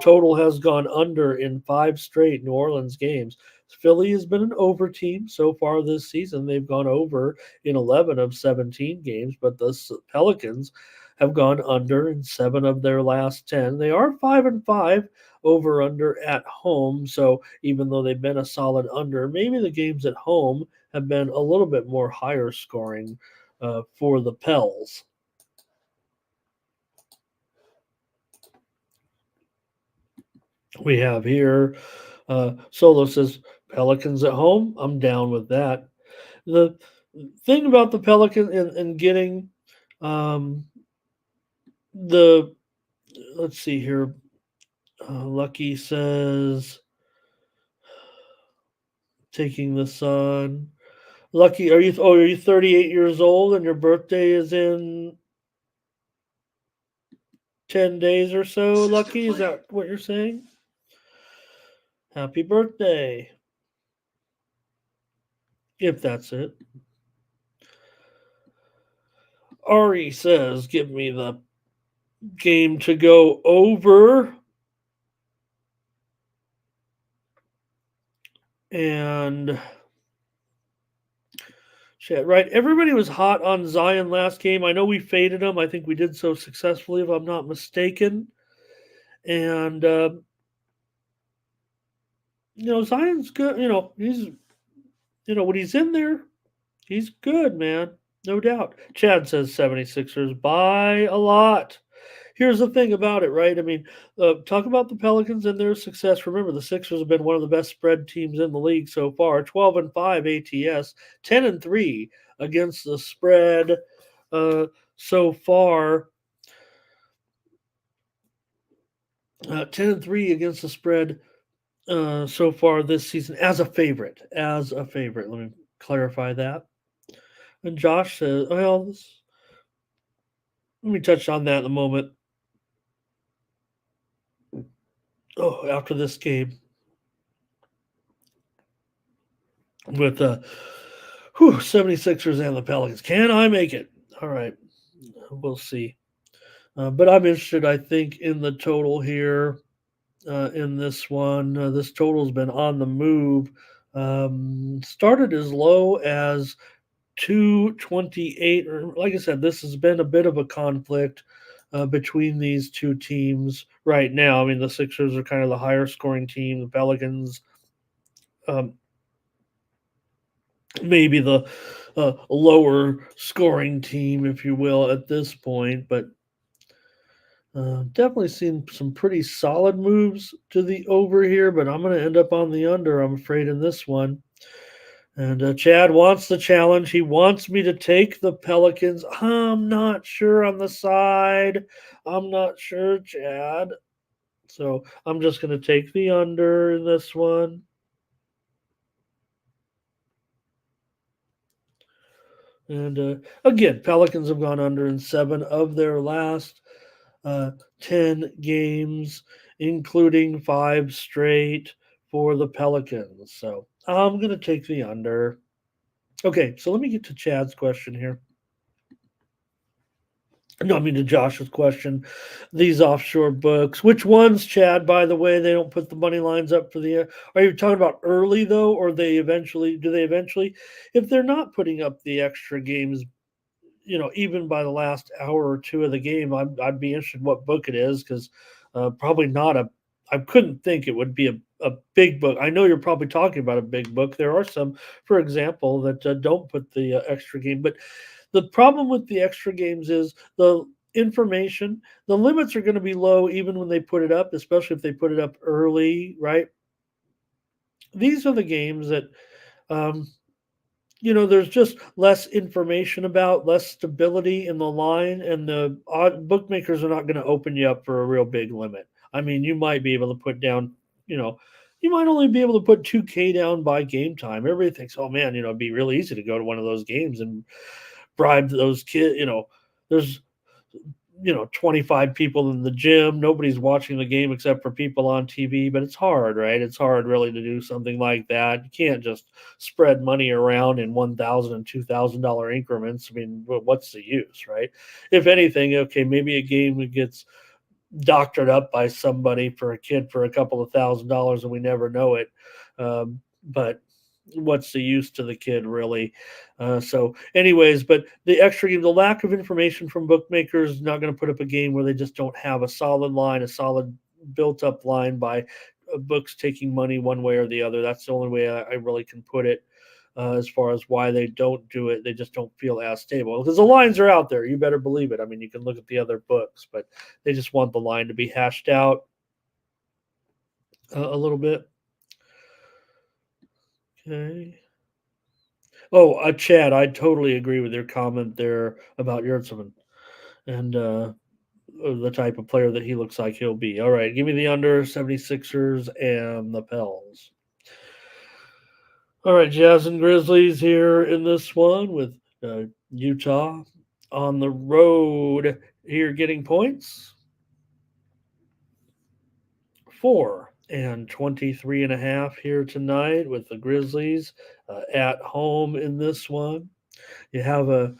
Total has gone under in 5 straight New Orleans games. Philly has been an over team so far this season. They've gone over in 11 of 17 games, but the Pelicans have gone under in 7 of their last 10. They are 5-5 over under at home. So even though they've been a solid under, maybe the games at home have been a little bit more higher scoring for the Pels. We have here Solo says Pelicans at home, I'm down with that. The thing about the Pelicans and getting um, the let's see here. Lucky says taking the sun. Lucky, are you 38 years old and your birthday is in 10 days or so? System Lucky, is play. that what you're saying? Happy birthday, if that's it. Ari says, give me the game to go over. And shit, right. Everybody was hot on Zion last game. I know we faded him. I think we did so successfully, if I'm not mistaken. And Zion's good. When he's in there, he's good, man. No doubt. Chad says 76ers by a lot. Here's the thing about it, right? I mean, talk about the Pelicans and their success. Remember, the Sixers have been one of the best spread teams in the league so far. 12-5 ATS, 10-3 against the spread so far. 10-3 against the spread so far this season as a favorite. As a favorite. Let me clarify that. And Josh says, well, let me touch on that in a moment. Oh, after this game with 76ers and the Pelicans. Can I make it? All right. We'll see. But I'm interested, I think, in the total here in this one. This total's been on the move. Started as low as 228. Or, like I said, this has been a bit of a conflict between these two teams right now. I mean, the Sixers are kind of the higher scoring team. The Pelicans, um, maybe the lower scoring team, if you will, at this point. But definitely seen some pretty solid moves to the over here, but I'm going to end up on the under, I'm afraid, in this one. And Chad wants the challenge. He wants me to take the Pelicans. I'm not sure on the side. I'm not sure, Chad. So I'm just going to take the under in this one. And again, Pelicans have gone under in 7 of their last 10 games, including 5 straight for the Pelicans. So I'm going to take the under. Okay, so let me get to Chad's question here. No, I mean to Josh's question. These offshore books, which ones, Chad? By the way, they don't put the money lines up for the. Are you talking about early though, or they eventually? Do they eventually? If they're not putting up the extra games, even by the last hour or two of the game, I'd be interested what book it is because probably not a. I couldn't think it would be a big book. I know you're probably talking about a big book. There are some, for example, that don't put the extra game. But the problem with the extra games is the information. The limits are going to be low even when they put it up, especially if they put it up early, right? These are the games that um, there's just less information about, less stability in the line, and the bookmakers are not going to open you up for a real big limit. I mean, you might be able to put down, you know, you might only be able to put 2K down by game time. Everybody thinks, oh man, it'd be really easy to go to one of those games and bribe those kids. There's 25 people in the gym. Nobody's watching the game except for people on TV, but it's hard, right? It's hard really to do something like that. You can't just spread money around in $1,000 and $2,000 increments. I mean, what's the use, right? If anything, okay, maybe a game that gets doctored up by somebody for a kid for a couple of $1,000 and we never know it. But what's the use to the kid really? So anyways, but the extra game, the lack of information from bookmakers is not going to put up a game where they just don't have a solid line, a solid built up line by books taking money one way or the other. That's the only way I really can put it. As far as why they don't do it, they just don't feel as stable because the lines are out there. You better believe it. I mean, you can look at the other books, but they just want the line to be hashed out a little bit. Okay. Oh, Chad, I totally agree with your comment there about Yurtseven and the type of player that he looks like he'll be. All right, give me the under 76ers and the Pels. All right, Jazz and Grizzlies here in this one with Utah on the road here getting points. 4 and 23.5 here tonight with the Grizzlies at home in this one. You have a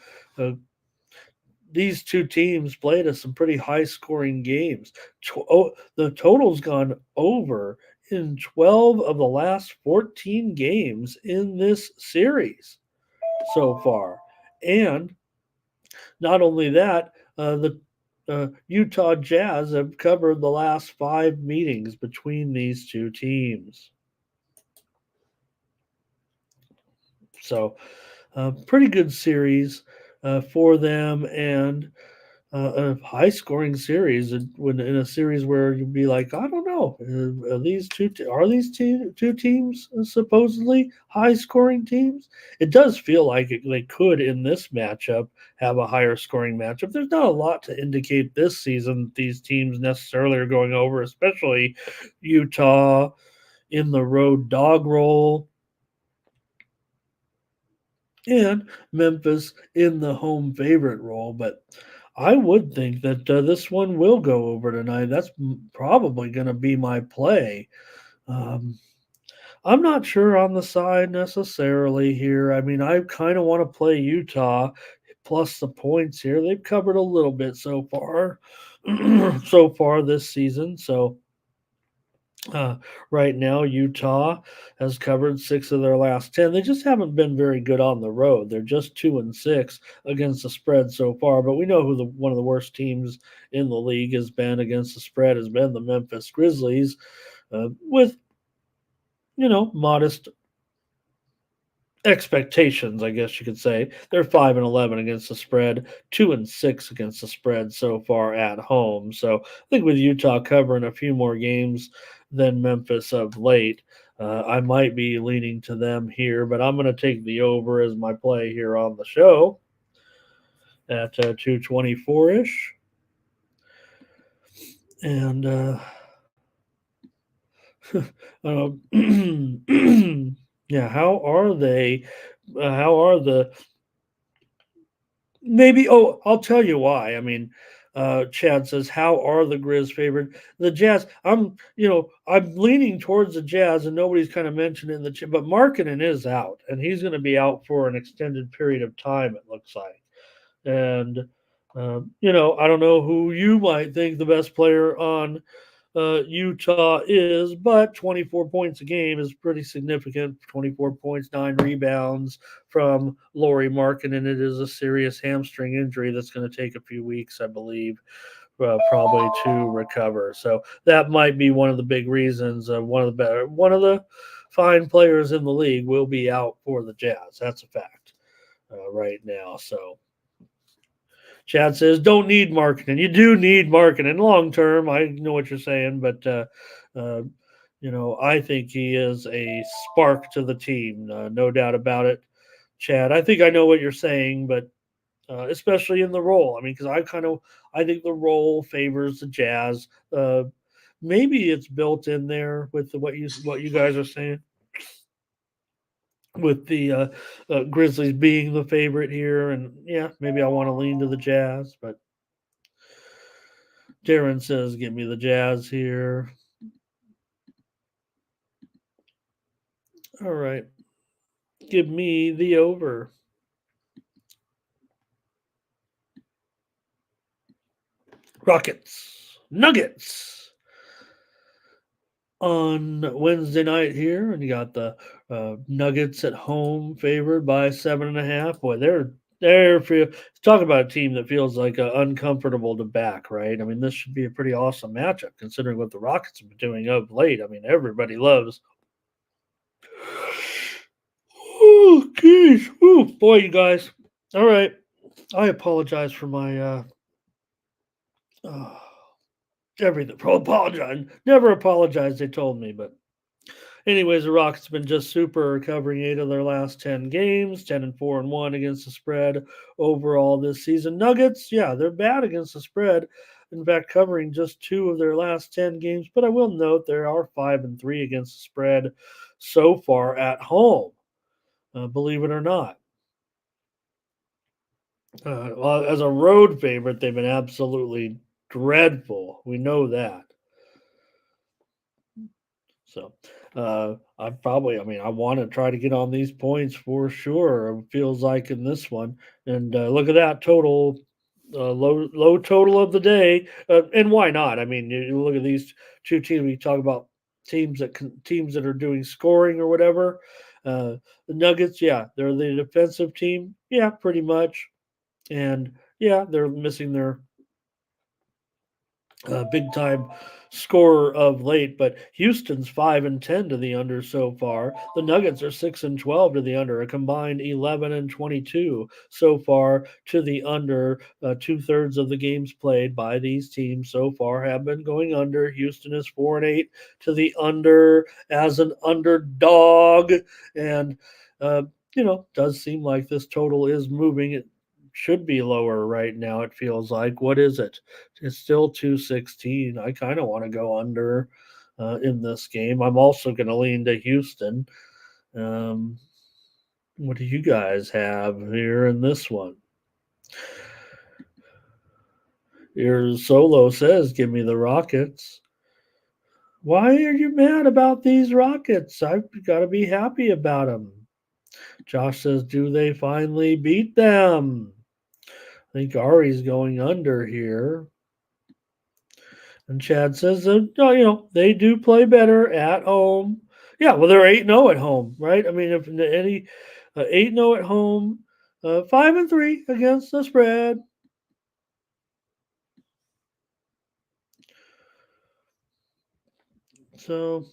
these two teams played us some pretty high scoring games. The total's gone over in 12 of the last 14 games in this series so far. And not only that, the Utah Jazz have covered the last 5 meetings between these two teams. So, pretty good series for them, and a high scoring series. And when in a series where you'd be like, I don't know, are these two teams supposedly high scoring teams? It does feel like they could in this matchup have a higher scoring matchup. There's not a lot to indicate this season that these teams necessarily are going over, especially Utah in the road dog roll and Memphis in the home favorite role. But I would think that this one will go over tonight. That's probably going to be my play. Um, I'm not sure on the side necessarily here. I mean, I kind of want to play Utah plus the points here. They've covered a little bit so far, so far this season. So uh, right now, Utah has covered 6 of their last 10. They just haven't been very good on the road. They're just 2-6 against the spread so far. But we know who one of the worst teams in the league has been against the spread has been the Memphis Grizzlies, with modest expectations, I guess you could say. They're 5-11 against the spread, 2-6 against the spread so far at home. So I think with Utah covering a few more games than Memphis of late, I might be leaning to them here, but I'm going to take the over as my play here on the show at 224 ish. And yeah, how are they? How are the Maybe. Oh, I'll tell you why. I mean, Chad says, "How are the Grizz favored?" The Jazz. I'm leaning towards the Jazz, and nobody's kind of mentioned it in the chat. But Markkinen is out, and he's going to be out for an extended period of time. It looks like, and I don't know who you might think the best player on Utah is, but 24 points a game is pretty significant. 24 points, 9 rebounds from Lauri Markkinen, and it is a serious hamstring injury that's going to take a few weeks, I believe, probably to recover. So that might be one of the big reasons. One of the fine players in the league will be out for the Jazz. That's a fact right now. So Chad says, don't need marketing. You do need marketing long term. I know what you're saying, but, uh, I think he is a spark to the team. No doubt about it. Chad, I think I know what you're saying, but especially in the role. I mean, because I think the role favors the Jazz. Maybe it's built in there with what you guys are saying with the Grizzlies being the favorite here, and yeah, maybe I want to lean to the Jazz, but Darren says, "Give me the Jazz here." All right, give me the over. Rockets, Nuggets on Wednesday night here, and you got the Nuggets at home, favored by 7.5. Boy, talk about a team that feels like uncomfortable to back, right? I mean, this should be a pretty awesome matchup considering what the Rockets have been doing of late. I mean, everybody loves. Oh, geez. Oh, boy, you guys. All right. I apologize for my uh, everything. Apologize. Never apologize. They told me, but Anyways, the Rockets have been just super, covering 8 of their last 10 games, 10-4-1 against the spread overall this season. Nuggets, yeah, they're bad against the spread. In fact, covering just 2 of their last 10 games. But I will note they are 5-3 against the spread so far at home. Believe it or not. Well, as a road favorite, they've been absolutely dreadful. We know that. So, I mean, I want to try to get on these points for sure. It feels like in this one, and look at that total, low total of the day, and why not? I mean, you look at these two teams. We talk about teams that are doing scoring or whatever. The Nuggets, yeah, they're the defensive team, yeah, pretty much, and yeah, they're missing their big time scorer of late, but Houston's 5-10 to the under so far. The Nuggets are 6-12 to the under, a combined 11-22 so far to the under. 2/3 of the games played by these teams so far have been going under. Houston is 4-8 to the under as an underdog, and uh, does seem like this total is moving. It should be lower right now. It feels like. What is it? It's still 216. I kind of want to go under in this game. I'm also going to lean to Houston. Um, what do you guys have here in this one? Your solo says, give me the Rockets. Why are you mad about these Rockets? I've got to be happy about them. Josh says, do they finally beat them? I think Ari's going under here. And Chad says, they do play better at home. Yeah, well, they're 8-0 at home, right? I mean, if any 8-0 at home, 5-3 against the spread. So,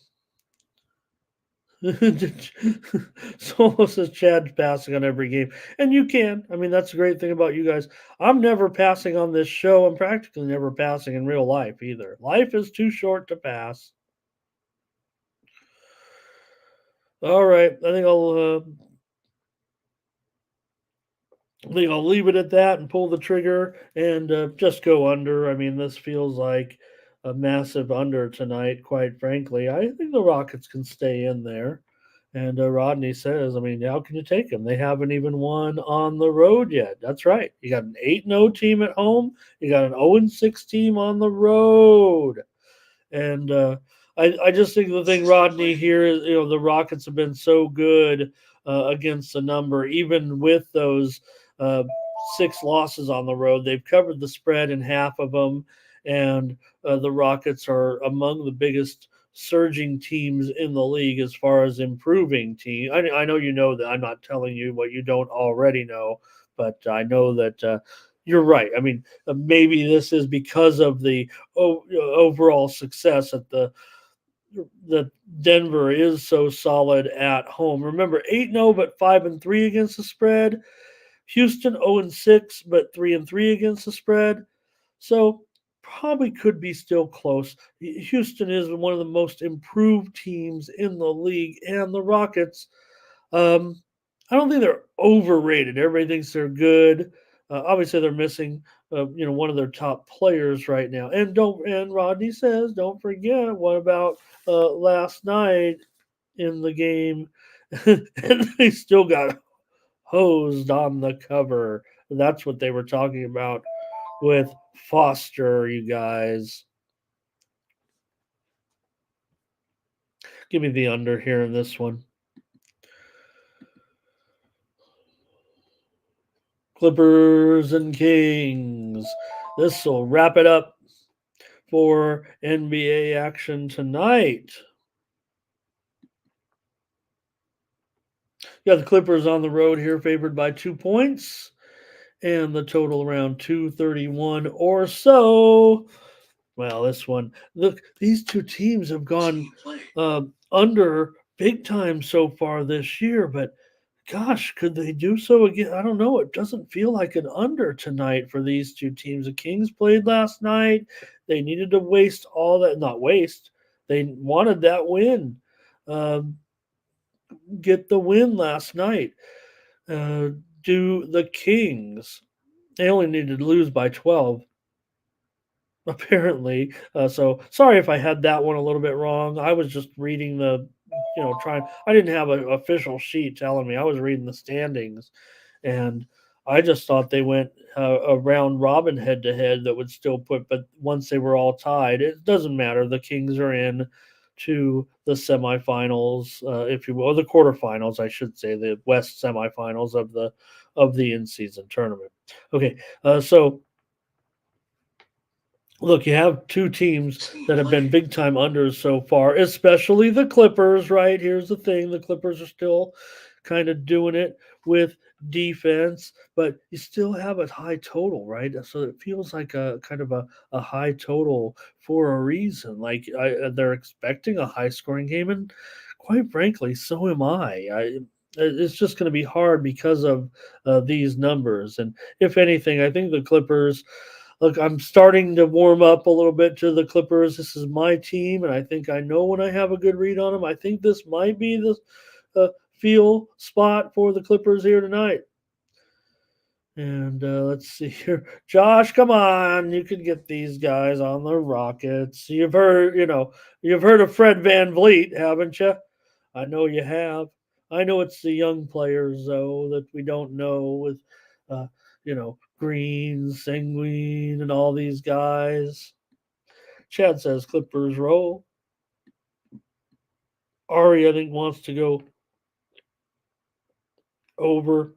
Solo says Chad's passing on every game. And you can. I mean, that's the great thing about you guys. I'm never passing on this show. I'm practically never passing in real life either. Life is too short to pass. All right. I think I'll leave it at that and pull the trigger and just go under. I mean, this feels like a massive under tonight, quite frankly. I think the Rockets can stay in there. And Rodney says, I mean, how can you take them? They haven't even won on the road yet. That's right. You got an 8-0 team at home, you got an 0-6 team on the road. And I just think the thing, Rodney, here is, the Rockets have been so good against the number, even with those 6 losses on the road. They've covered the spread in half of them, and the Rockets are among the biggest surging teams in the league as far as improving team. I know you know that I'm not telling you what you don't already know, but I know that you're right. I mean, maybe this is because of the overall success that Denver is so solid at home. Remember, 8-0 but 5-3 against the spread. Houston 0-6 but 3-3 against the spread. So probably could be still close. Houston is one of the most improved teams in the league, and the Rockets. I don't think they're overrated. Everybody thinks they're good. Obviously, they're missing, one of their top players right now. And Rodney says, don't forget what about last night in the game, and they still got hosed on the cover. That's what they were talking about with Foster, you guys. Give me the under here in this one. Clippers and Kings. This will wrap it up for NBA action tonight. You got the Clippers on the road here, favored by 2 points, and the total around 231 or so. Well, this one, look, these two teams have gone under big time so far this year, but gosh, could they do so again? I don't know. It doesn't feel like an under tonight for these two teams. The Kings played last night. They needed to waste all that, not waste. They wanted that win um, get the win last night. Uh, do the Kings? They only needed to lose by 12, apparently. So sorry if I had that one a little bit wrong. I was just reading trying. I didn't have an official sheet telling me. I was reading the standings, and I just thought they went a round robin head to head that would still put. But once they were all tied, it doesn't matter. The Kings are in to the semifinals, if you will, or the quarterfinals, I should say, the West semifinals of the in season tournament. Okay, so look, you have two teams Team that have been play. big time unders so far, especially the Clippers, right? Here's the thing, the Clippers are still kind of doing it with defense, but you still have a high total, right? So it feels like a kind of a high total for a reason. Like they're expecting a high scoring game, and quite frankly, so am I. It's just going to be hard because of these numbers. And if anything, I think the Clippers. Look, I'm starting to warm up a little bit to the Clippers. This is my team, and I think I know when I have a good read on them. I think this might be the feel spot for the Clippers here tonight. And let's see here, Josh. Come on, you can get these guys on the Rockets. You've heard of Fred Van Vliet, haven't you? I know you have. I know it's the young players though that we don't know with, Green, Sanguine, and all these guys. Chad says Clippers roll. Ari, I think, wants to go over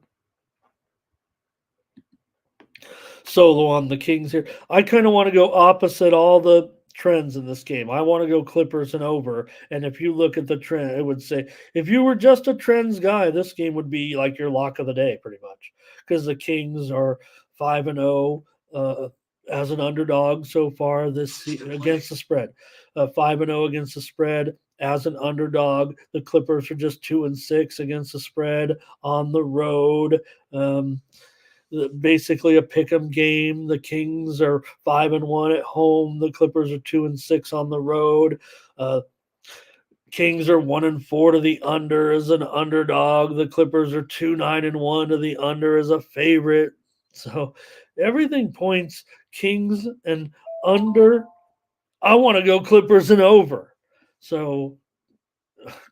solo on the Kings here. I kind of want to go opposite all the trends in this game. I want to go Clippers and over. And if you look at the trend, it would say if you were just a trends guy, this game would be like your lock of the day, pretty much, because the Kings are 5-0 as an underdog so far against the spread. 5-0 against the spread as an underdog. The Clippers are just 2-6 against the spread on the road. Um, Basically a pick 'em game. The Kings are 5-1 at home. The Clippers are 2-6 on the road. Uh, Kings are 1-4 to the under as an underdog. The Clippers are 2-9-1 to the under as a favorite. So everything points Kings and under. I want to go Clippers and over. So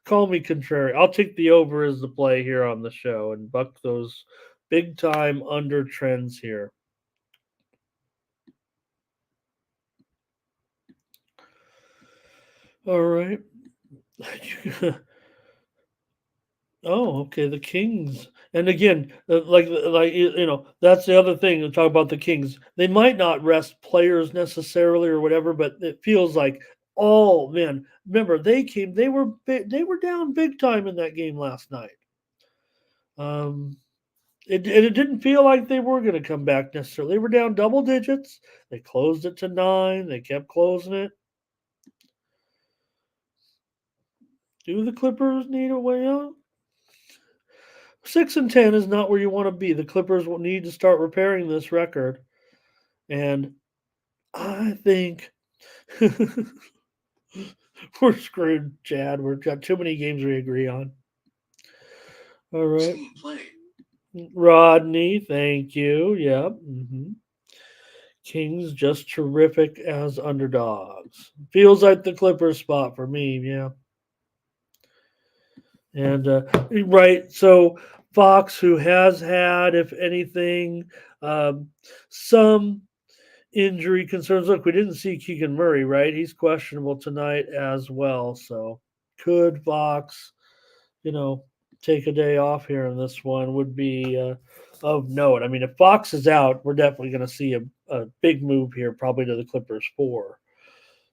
call me contrary. I'll take the over as the play here on the show and buck those big time under trends here. All right. Oh, okay. The Kings, and again, that's the other thing to talk about the Kings. They might not rest players necessarily or whatever, but it feels like, oh man, remember they were down big time in that game last night. Um, it didn't feel like they were going to come back necessarily. They were down double digits. They closed it to 9. They kept closing it. Do the Clippers need a way out? 6-10 is not where you want to be. The Clippers will need to start repairing this record, and I think we're screwed, Chad. We've got too many games we agree on. All right, Team play. Rodney, thank you. Yep. Kings just terrific as underdogs. Feels like the Clippers spot for me. Yeah. And right, so Fox, who has had, if anything, um, some injury concerns. Look, we didn't see Keegan Murray, right? He's questionable tonight as well. So could Fox, you know, take a day off here in this one would be of note. I mean, if Fox is out, we're definitely going to see a big move here, probably to the Clippers 4.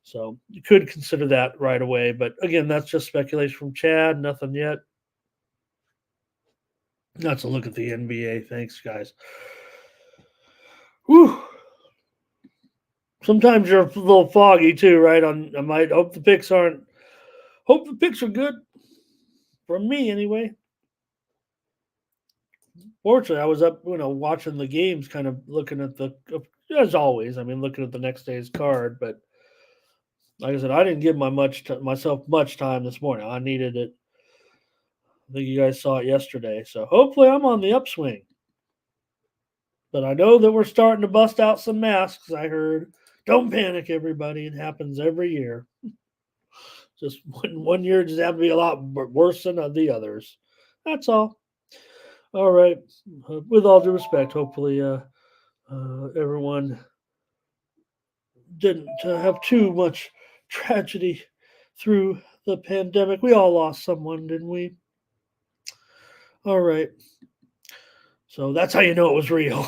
So you could consider that right away. But again, that's just speculation from Chad. Nothing yet. That's a look at the NBA. Thanks, guys. Whew. Sometimes you're a little foggy too, right? I might hope the picks aren't. Hope the picks are good for me anyway. Fortunately, I was up, watching the games, kind of looking at as always. I mean, looking at the next day's card, but Like I said, I didn't give myself much time this morning. I needed it. I think you guys saw it yesterday. So hopefully I'm on the upswing. But I know that we're starting to bust out some masks. I heard. Don't panic, everybody. It happens every year. Just one year just happened to be a lot worse than the others. That's all. All right. With all due respect, hopefully everyone didn't have too much tragedy through the pandemic. We all lost someone, didn't we? All right. So that's how you know it was real.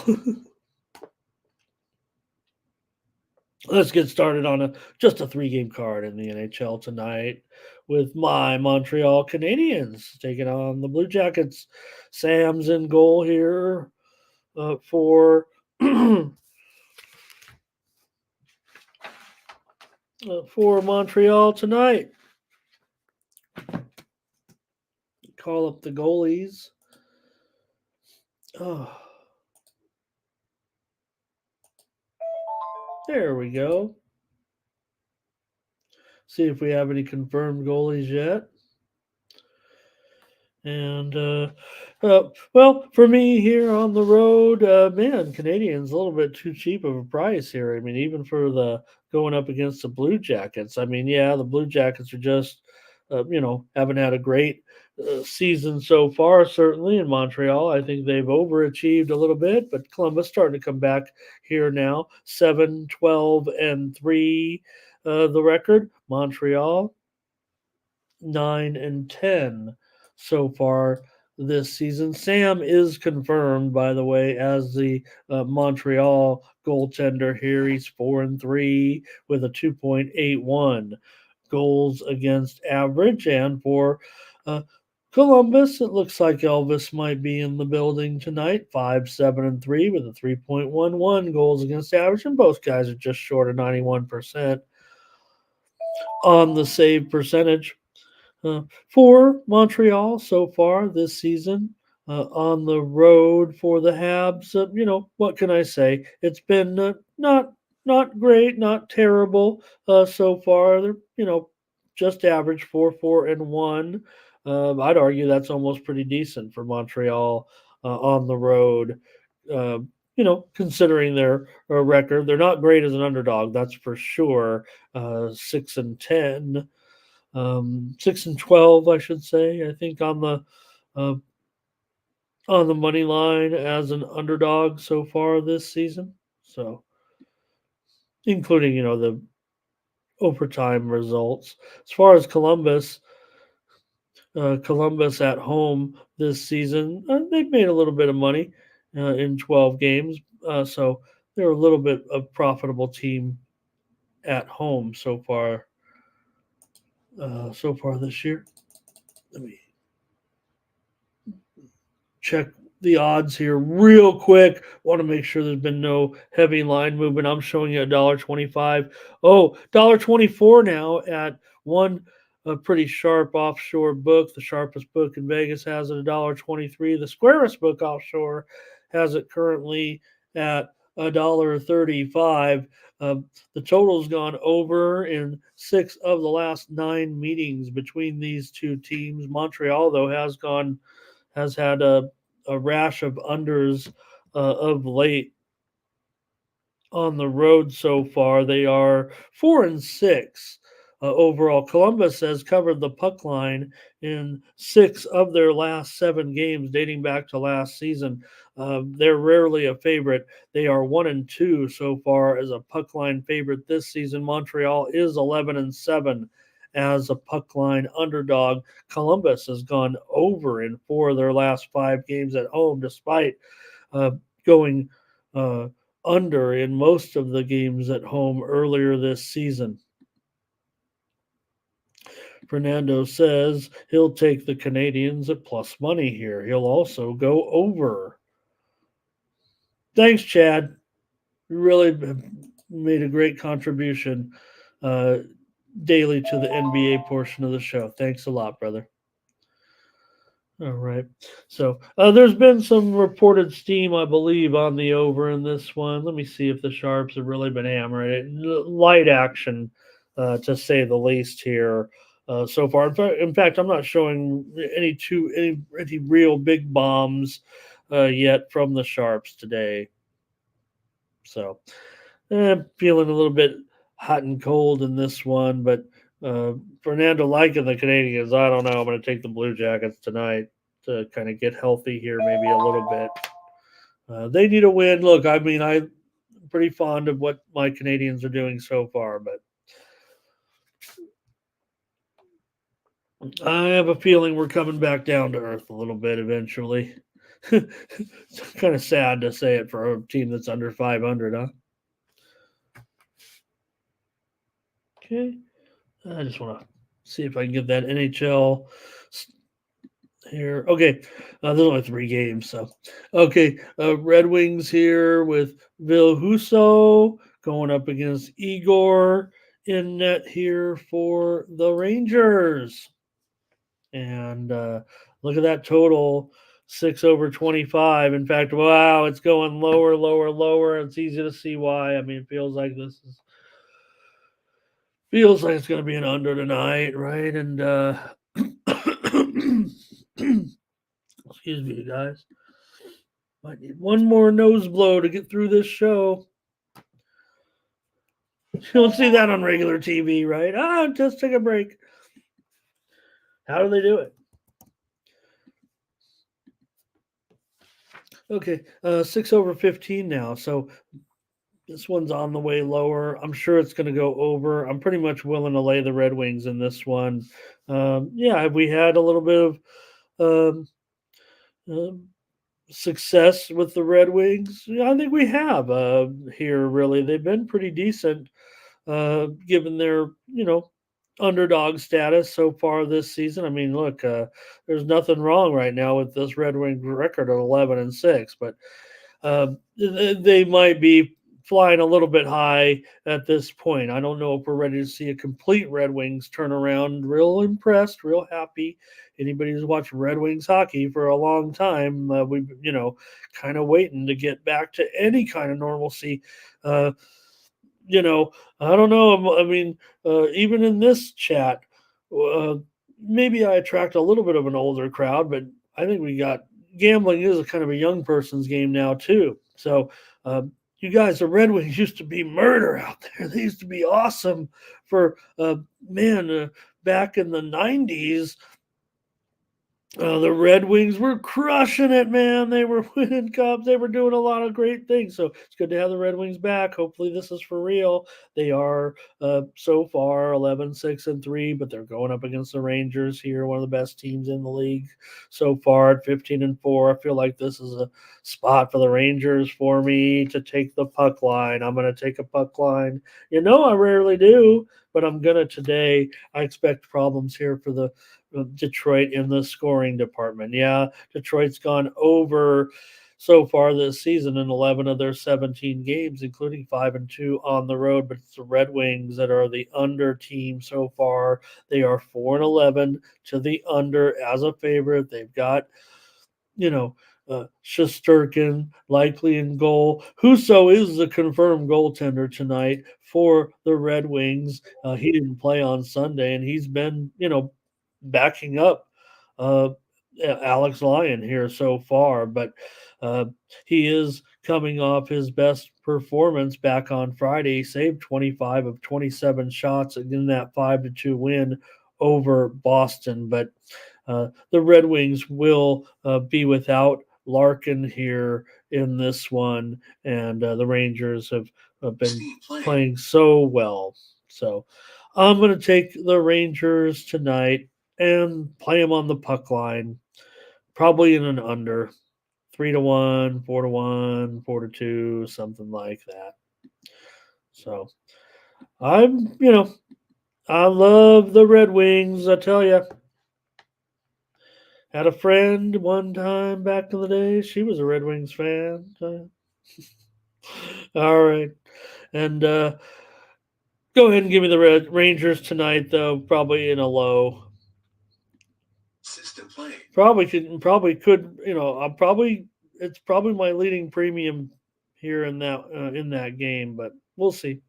Let's get started on just a 3-game card in the NHL tonight with my Montreal Canadiens taking on the Blue Jackets. Sam's in goal here for for Montreal tonight. Call up the goalies. Oh, there we go. See if we have any confirmed goalies yet. And well, for me here on the road, man, Canadians a little bit too cheap of a price here. I mean, even for the going up against the Blue Jackets. I mean, yeah, the Blue Jackets are just, haven't had a great season so far. Certainly in Montreal, I think they've overachieved a little bit, but Columbus starting to come back here now. 7-12-3, the record. Montreal 9-10 so far this season. Sam is confirmed, by the way, as the Montreal goaltender here. He's 4-3 with a 2.81 goals against average. And for Columbus, it looks like Elvis might be in the building tonight. 5-7-3 with a 3.11 goals against average. And both guys are just short of 91% on the save percentage. For Montreal so far this season, on the road for the Habs, what can I say? It's been not great, not terrible so far. They're just average 4-4-1. I'd argue that's almost pretty decent for Montreal on the road. Considering their record, they're not great as an underdog, that's for sure. 6-10. 6-12, I should say. I think uh, on the money line as an underdog so far this season. So, including the overtime results. As far as Columbus at home this season, they've made a little bit of money in 12 games. So they're a little bit of profitable team at home so far. So far this year. Let me check the odds here real quick. Want to make sure there's been no heavy line movement. I'm showing you $1.25. Oh, $1.24 now at one a pretty sharp offshore book. The sharpest book in Vegas has it $1.23. The squarest book offshore has it currently at $1.35. The total's gone over in 6 of the last 9 meetings between these two teams. Montreal, though, has had a rash of unders of late on the road so far. They are 4-6 overall. Columbus has covered the puck line in 6 of their last 7 games, dating back to last season. They're rarely a favorite. They are 1-2 so far as a puck line favorite this season. Montreal is 11-7 as a puck line underdog. Columbus has gone over in 4 of their last 5 games at home, despite going under in most of the games at home earlier this season. Fernando says he'll take the Canadiens at plus money here. He'll also go over. Thanks, Chad. You really made a great contribution daily to the NBA portion of the show. Thanks a lot, brother. All right. So there's been some reported steam, I believe, on the over in this one. Let me see if the Sharps have really been hammering it. Light action to say the least here. So far, in fact, I'm not showing any real big bombs yet from the Sharps today. So, feeling a little bit hot and cold in this one, but Fernando liking the Canadians. I don't know. I'm going to take the Blue Jackets tonight to kind of get healthy here, maybe a little bit. They need a win. Look, I mean, I'm pretty fond of what my Canadians are doing so far, but I have a feeling we're coming back down to earth a little bit eventually. It's kind of sad to say it for a team that's under 500, huh? Okay. I just want to see if I can get that NHL here. Okay. There's only 3 games. So, okay. Red Wings here with Vil Husso going up against Igor in net here for the Rangers. And look at that total 6/25. In fact, wow, it's going lower, lower, lower. It's easy to see why. I mean, it feels like it's going to be an under tonight, right? And excuse me, guys. Might need one more nose blow to get through this show. You don't see that on regular TV, right? Just take a break. How do they do it? Okay, 6/15 now. So this one's on the way lower. I'm sure it's going to go over. I'm pretty much willing to lay the Red Wings in this one. Yeah, have we had a little bit of success with the Red Wings? Yeah, I think we have here, really. They've been pretty decent given their, underdog status so far this season. I mean, look, there's nothing wrong right now with this Red Wing record of 11-6, but they might be flying a little bit high at this point. I don't know if we're ready to see a complete Red Wings turnaround. Real impressed, real happy. Anybody who's watched Red Wings hockey for a long time, we've kind of waiting to get back to any kind of normalcy. You know, I don't know. I mean, even in this chat, uh, maybe I attract a little bit of an older crowd, but I think we got gambling is a kind of a young person's game now too. So, you guys, the Red Wings used to be murder out there. They used to be awesome for man back in the '90s. The Red Wings were crushing it, man. They were winning cups. They were doing a lot of great things. So it's good to have the Red Wings back. Hopefully, this is for real. They are so far 11-6-3, but they're going up against the Rangers here, one of the best teams in the league so far at 15-4. I feel like this is a spot for the Rangers for me to take the puck line. I'm going to take a puck line. I rarely do, but I'm going to today. I expect problems here for the Detroit in the scoring department. Yeah, Detroit's gone over so far this season in 11 of their 17 games, including 5-2 on the road. But it's the Red Wings that are the under team so far. They are 4-11 to the under as a favorite. They've got, Shesterkin likely in goal. Husso is the confirmed goaltender tonight for the Red Wings. He didn't play on Sunday, and he's been, backing up uh, Alex Lyon here so far, but uh, he is coming off his best performance back on Friday. He saved 25 of 27 shots in that 5-2 win over Boston, but the Red Wings will be without Larkin here in this one, and the Rangers have been playing so well. So I'm going to take the Rangers tonight and play them on the puck line, probably in an under 3-1, 4-1, 4-2, something like that. So I love the Red Wings. I tell you, had a friend one time back in the day. She was a Red Wings fan. All right, and go ahead and give me the Red Rangers tonight, though. Probably in a low. System play. Probably could. It's probably my leading premium here in that game, but we'll see.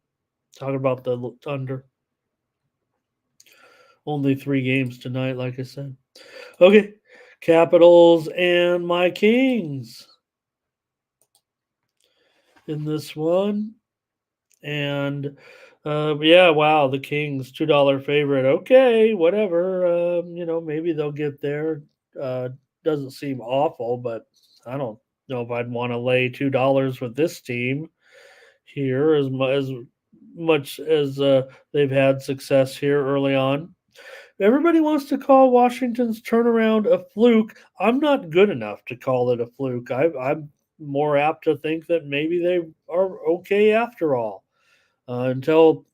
Talk about the under. Only 3 games tonight, like I said. Okay, Capitals and my Kings in this one. And yeah, wow, the Kings $2 favorite. Okay, whatever. Maybe they'll get there. Uh, doesn't seem awful, but I don't know if I'd want to lay $2 with this team here as much as they've had success here early on. Everybody wants to call Washington's turnaround a fluke. I'm not good enough to call it a fluke. I'm more apt to think that maybe they are okay after all. Until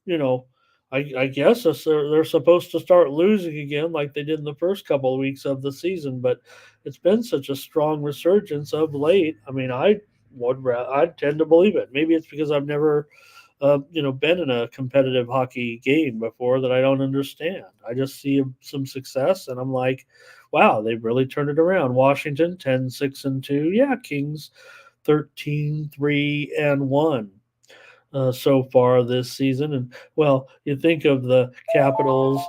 I guess they're supposed to start losing again, like they did in the first couple of weeks of the season. But it's been such a strong resurgence of late. I mean, I tend to believe it. Maybe it's because I've never been in a competitive hockey game before that I don't understand. I just see some success, and I'm like, wow, they've really turned it around. Washington 10-6-2, yeah. Kings 13-3-1 so far this season. And well, you think of the Capitals.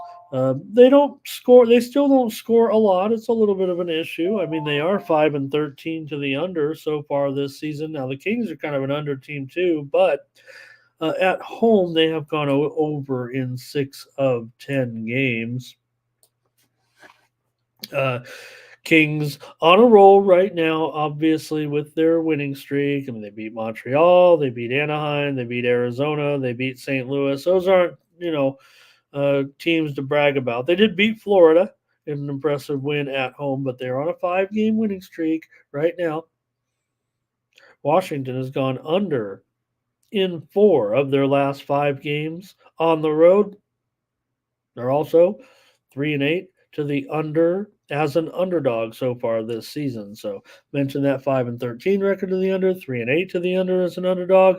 They don't score. They still don't score a lot. It's a little bit of an issue. I mean, they are 5-13 to the under so far this season. Now the Kings are kind of an under team too, but at home they have gone over in 6 of 10 games. Uh, Kings on a roll right now, obviously, with their winning streak. I mean, they beat Montreal, they beat Anaheim, they beat Arizona, they beat St. Louis. Those aren't, teams to brag about. They did beat Florida in an impressive win at home, but they're on a 5-game winning streak right now. Washington has gone under in 4 of their last 5 games on the road. They're also 3-8 to the under as an underdog so far this season. So mentioned that 5-13 record to the under, 3-8 to the under as an underdog.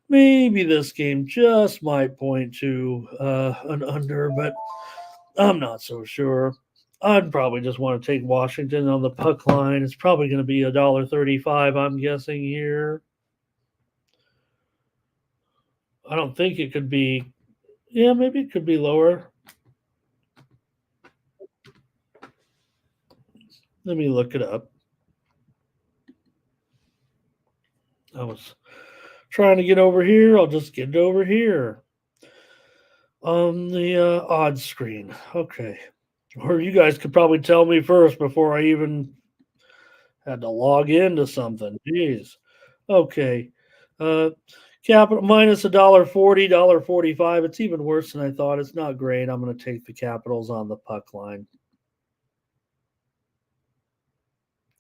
Maybe this game just might point to an under, but I'm not so sure. I'd probably just want to take Washington on the puck line. It's probably going to be $1.35, I'm guessing here. I don't think it could be. Yeah, maybe it could be lower. Let me look it up. I was trying to get over here. I'll just get it over here on the odds screen. Okay. Or you guys could probably tell me first before I even had to log into something. Jeez. Okay. Uh, Capital minus $1.40, $1.45. It's even worse than I thought. It's not great. I'm going to take the Capitals on the puck line.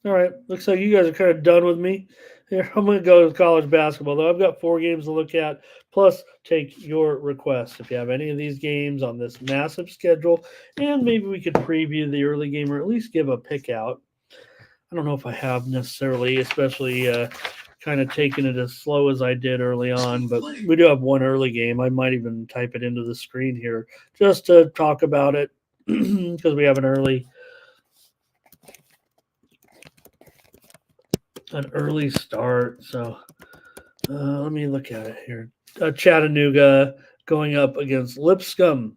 All right. Looks like you guys are kind of done with me. Here, I'm going to go to college basketball, though. I've got 4 games to look at, plus take your requests if you have any of these games on this massive schedule. And maybe we could preview the early game or at least give a pick out. I don't know if I have necessarily, especially kind of taking it as slow as I did early on, but we do have one early game. I might even type it into the screen here just to talk about it because we have an early start. So let me look at it here. Chattanooga going up against Lipscomb.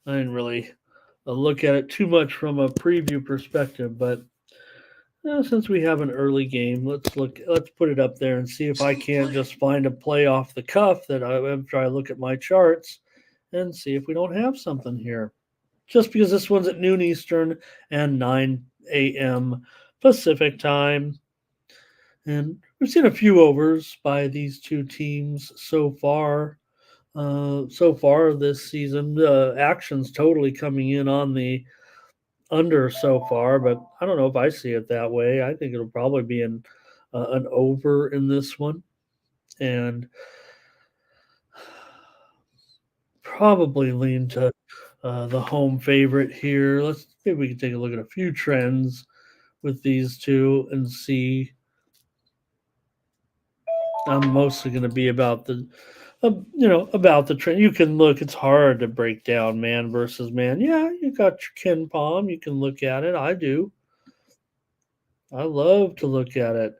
I didn't really look at it too much from a preview perspective, but since we have an early game, let's put it up there and see if I can't just find a play off the cuff that after I look at my charts and see if we don't have something here. Just because this one's at noon Eastern and 9 a.m. Pacific time. And we've seen a few overs by these two teams so far. So far this season, the action's totally coming in on the under so far, but I don't know if I see it that way. I think it'll probably be an over in this one, and probably lean to the home favorite here. Maybe we can take a look at a few trends with these two and see. I'm mostly going to be about about the trend. You can look. It's hard to break down man versus man. Yeah, you got your Ken Palm. You can look at it. I do. I love to look at it.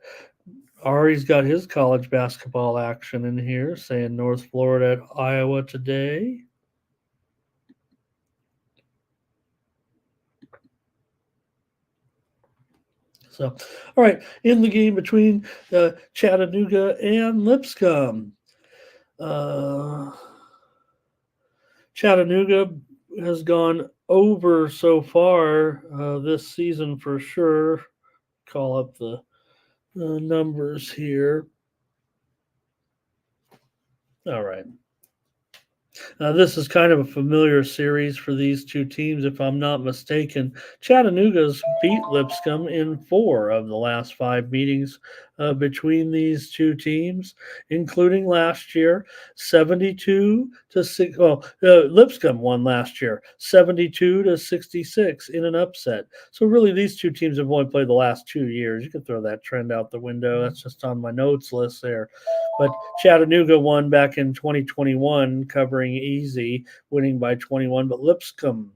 Ari's got his college basketball action in here, saying North Florida at Iowa today. So, all right, in the game between Chattanooga and Lipscomb, uh, Chattanooga has gone over so far this season for sure. Call up the numbers here. All right. This is kind of a familiar series for these two teams, if I'm not mistaken. Chattanooga's beat Lipscomb in 4 of the last 5 meetings between these two teams, including last year, 72 to 6. Well, Lipscomb won last year, 72 to 66 in an upset. So really, these two teams have only played the last 2 years. You can throw that trend out the window. That's just on my notes list there. But Chattanooga won back in 2021, covering easy, winning by 21. But Lipscomb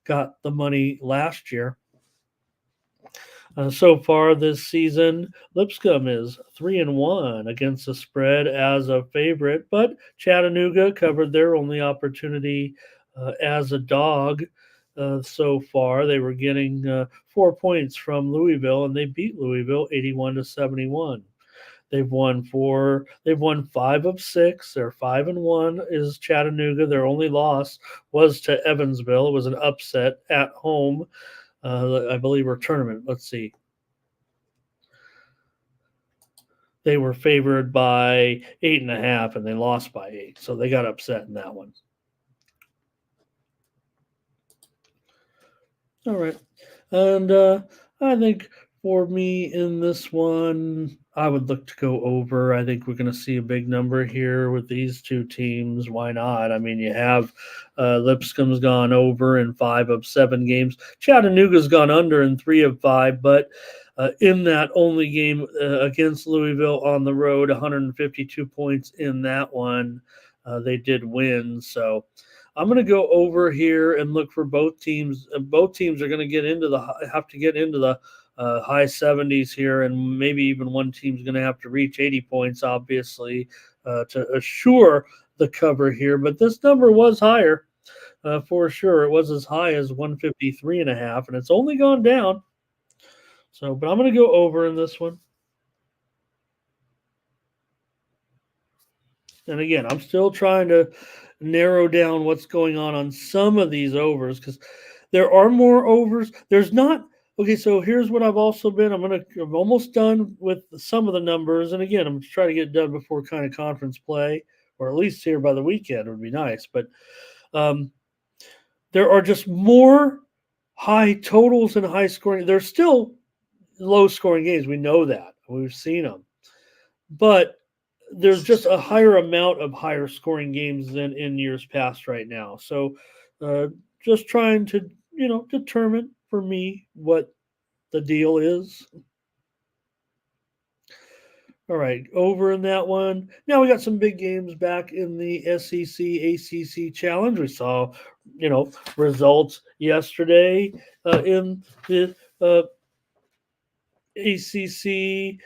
got the money last year. So far this season, Lipscomb is 3-1 against the spread as a favorite, but Chattanooga covered their only opportunity as a dog. So far, they were getting 4 points from Louisville, and they beat Louisville 81 to 71. They've won 4. They've won 5 of 6. They're 5-1. Is Chattanooga? Their only loss was to Evansville. It was an upset at home. I believe, or tournament. Let's see. They were favored by 8.5, and they lost by 8, so they got upset in that one. All right, and I think for me in this one, I would look to go over. I think we're going to see a big number here with these two teams. Why not? I mean, you have Lipscomb's gone over in 5 of 7 games. Chattanooga's gone under in 3 of 5, but in that only game against Louisville on the road, 152 points in that one. They did win. So I'm going to go over here and look for both teams. Both teams are going to have to get into the high 70s here, and maybe even one team's going to have to reach 80 points, obviously, to assure the cover here. But this number was higher for sure. It was as high as 153.5, and it's only gone down. So, but I'm going to go over in this one. And again, I'm still trying to narrow down what's going on some of these overs because there are more overs. There's not. Okay, so here's what I've also been. I'm almost done with some of the numbers. And again, I'm trying to get done before kind of conference play, or at least here by the weekend would be nice. But there are just more high totals and high scoring. There's still low scoring games. We know that. We've seen them. But there's just a higher amount of higher scoring games than in years past right now. So just trying to, determine for me what the deal is. All right, over in that one. Now we got some big games back in the SEC ACC Challenge. We saw, results yesterday in the ACC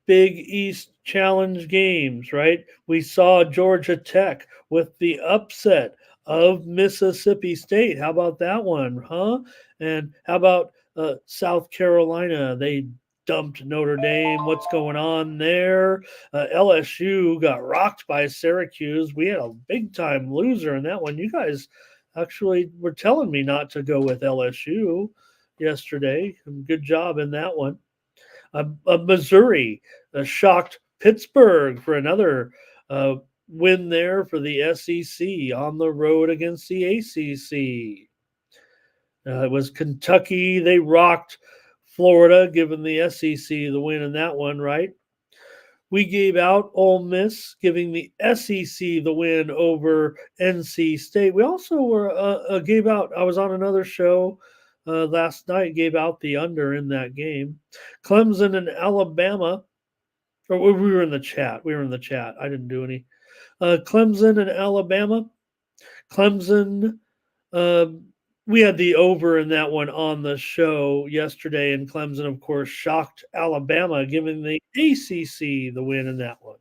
Big East Challenge games, right? We saw Georgia Tech with the upset of Mississippi State. How about that one, huh? And how about South Carolina? They dumped Notre Dame. What's going on there? LSU got rocked by Syracuse. We had a big-time loser in that one. You guys actually were telling me not to go with LSU yesterday. Good job in that one. Missouri shocked Pittsburgh for another win there for the SEC on the road against the ACC. It was Kentucky. They rocked Florida, giving the SEC the win in that one, right? We gave out Ole Miss, giving the SEC the win over NC State. We also gave out, I was on another show last night, gave out the under in that game. Clemson and Alabama, or we were in the chat. I didn't do any. Clemson and Alabama. Clemson, we had the over in that one on the show yesterday, and Clemson, of course, shocked Alabama, giving the ACC the win in that one.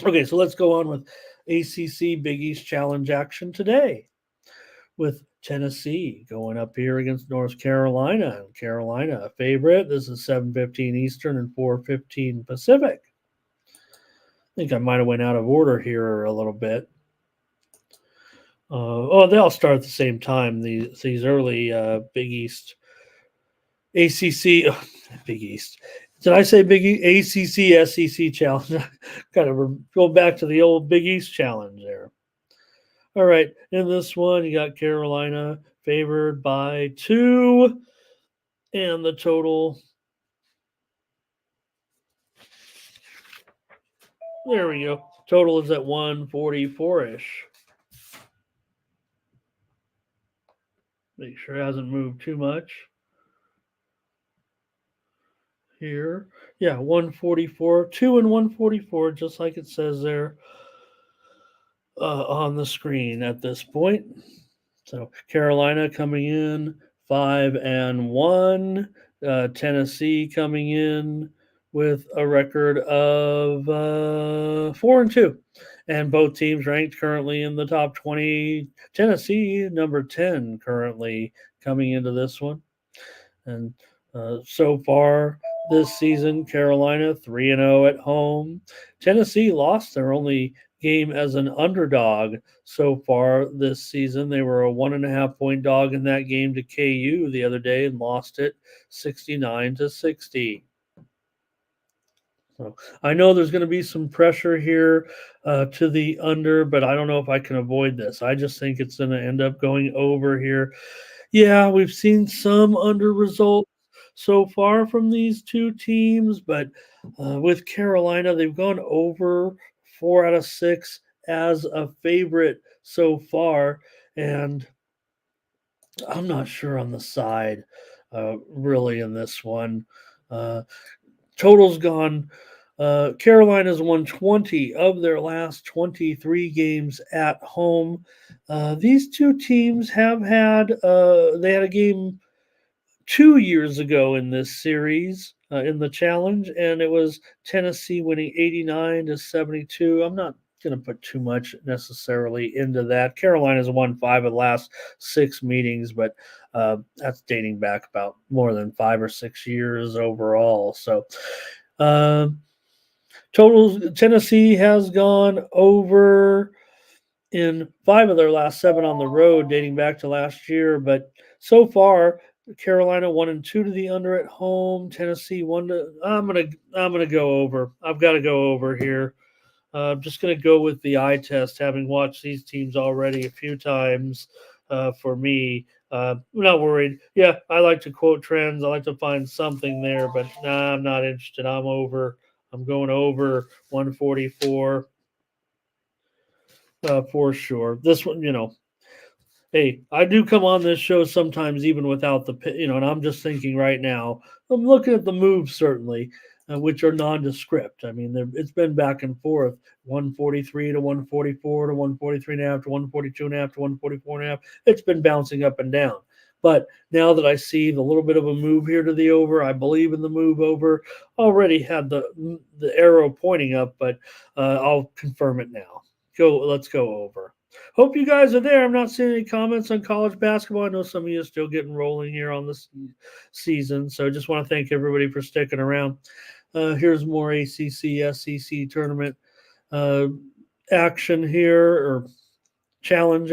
Okay, so let's go on with ACC Big East Challenge action today with Tennessee going up here against North Carolina. Carolina a favorite. This is 7:15 Eastern and 4:15 Pacific. I think I might have went out of order here a little bit. They all start at the same time. These early Big East, ACC, Big East. Did I say Big ACC SEC challenge? Kind of go back to the old Big East challenge there. All right, in this one you got Carolina favored by 2, and the total. There we go. Total is at 144-ish. Make sure it hasn't moved too much here. Yeah, 144, 2 and 144, just like it says there on the screen at this point. So Carolina coming in 5-1. Tennessee coming in with a record of 4-2, and both teams ranked currently in the top 20. Tennessee number 10 currently coming into this one, and so far this season, Carolina 3-0 at home. Tennessee lost their only game as an underdog so far this season. They were a 1.5 point dog in that game to KU the other day and lost it 69-60. So I know there's going to be some pressure here to the under, but I don't know if I can avoid this. I just think it's going to end up going over here. Yeah, we've seen some under results so far from these two teams, but with Carolina, they've gone over 4 out of 6 as a favorite so far, and I'm not sure on the side really in this one. Total's gone. Carolina's won 20 of their last 23 games at home. These two teams have had they had a game 2 years ago in this series in the challenge, and it was Tennessee winning 89-72. I'm not going to put too much necessarily into that. Carolina's won 5 of the last 6 meetings, but that's dating back about more than 5 or 6 years overall. So totals, Tennessee has gone over in 5 of their last 7 on the road, dating back to last year. But so far, Carolina 1-2 to the under at home. Tennessee 1 to. I'm gonna go over. I've got to go over here. I'm just gonna go with the eye test, having watched these teams already a few times. For me, I'm not worried. Yeah, I like to quote trends. I like to find something there, but nah, I'm not interested. I'm over. I'm going over 144 for sure. This one, hey, I do come on this show sometimes even without and I'm just thinking right now, I'm looking at the moves certainly, which are nondescript. I mean, it's been back and forth, 143 to 144 to 143 and a half to 142 and a half to 144 and a half. It's been bouncing up and down. But now that I see the little bit of a move here to the over, I believe in the move over. Already had the arrow pointing up, but I'll confirm it now. Let's go over. Hope you guys are there. I'm not seeing any comments on college basketball. I know some of you are still getting rolling here on this season. So just want to thank everybody for sticking around. Here's more ACC, SEC tournament action here, or challenge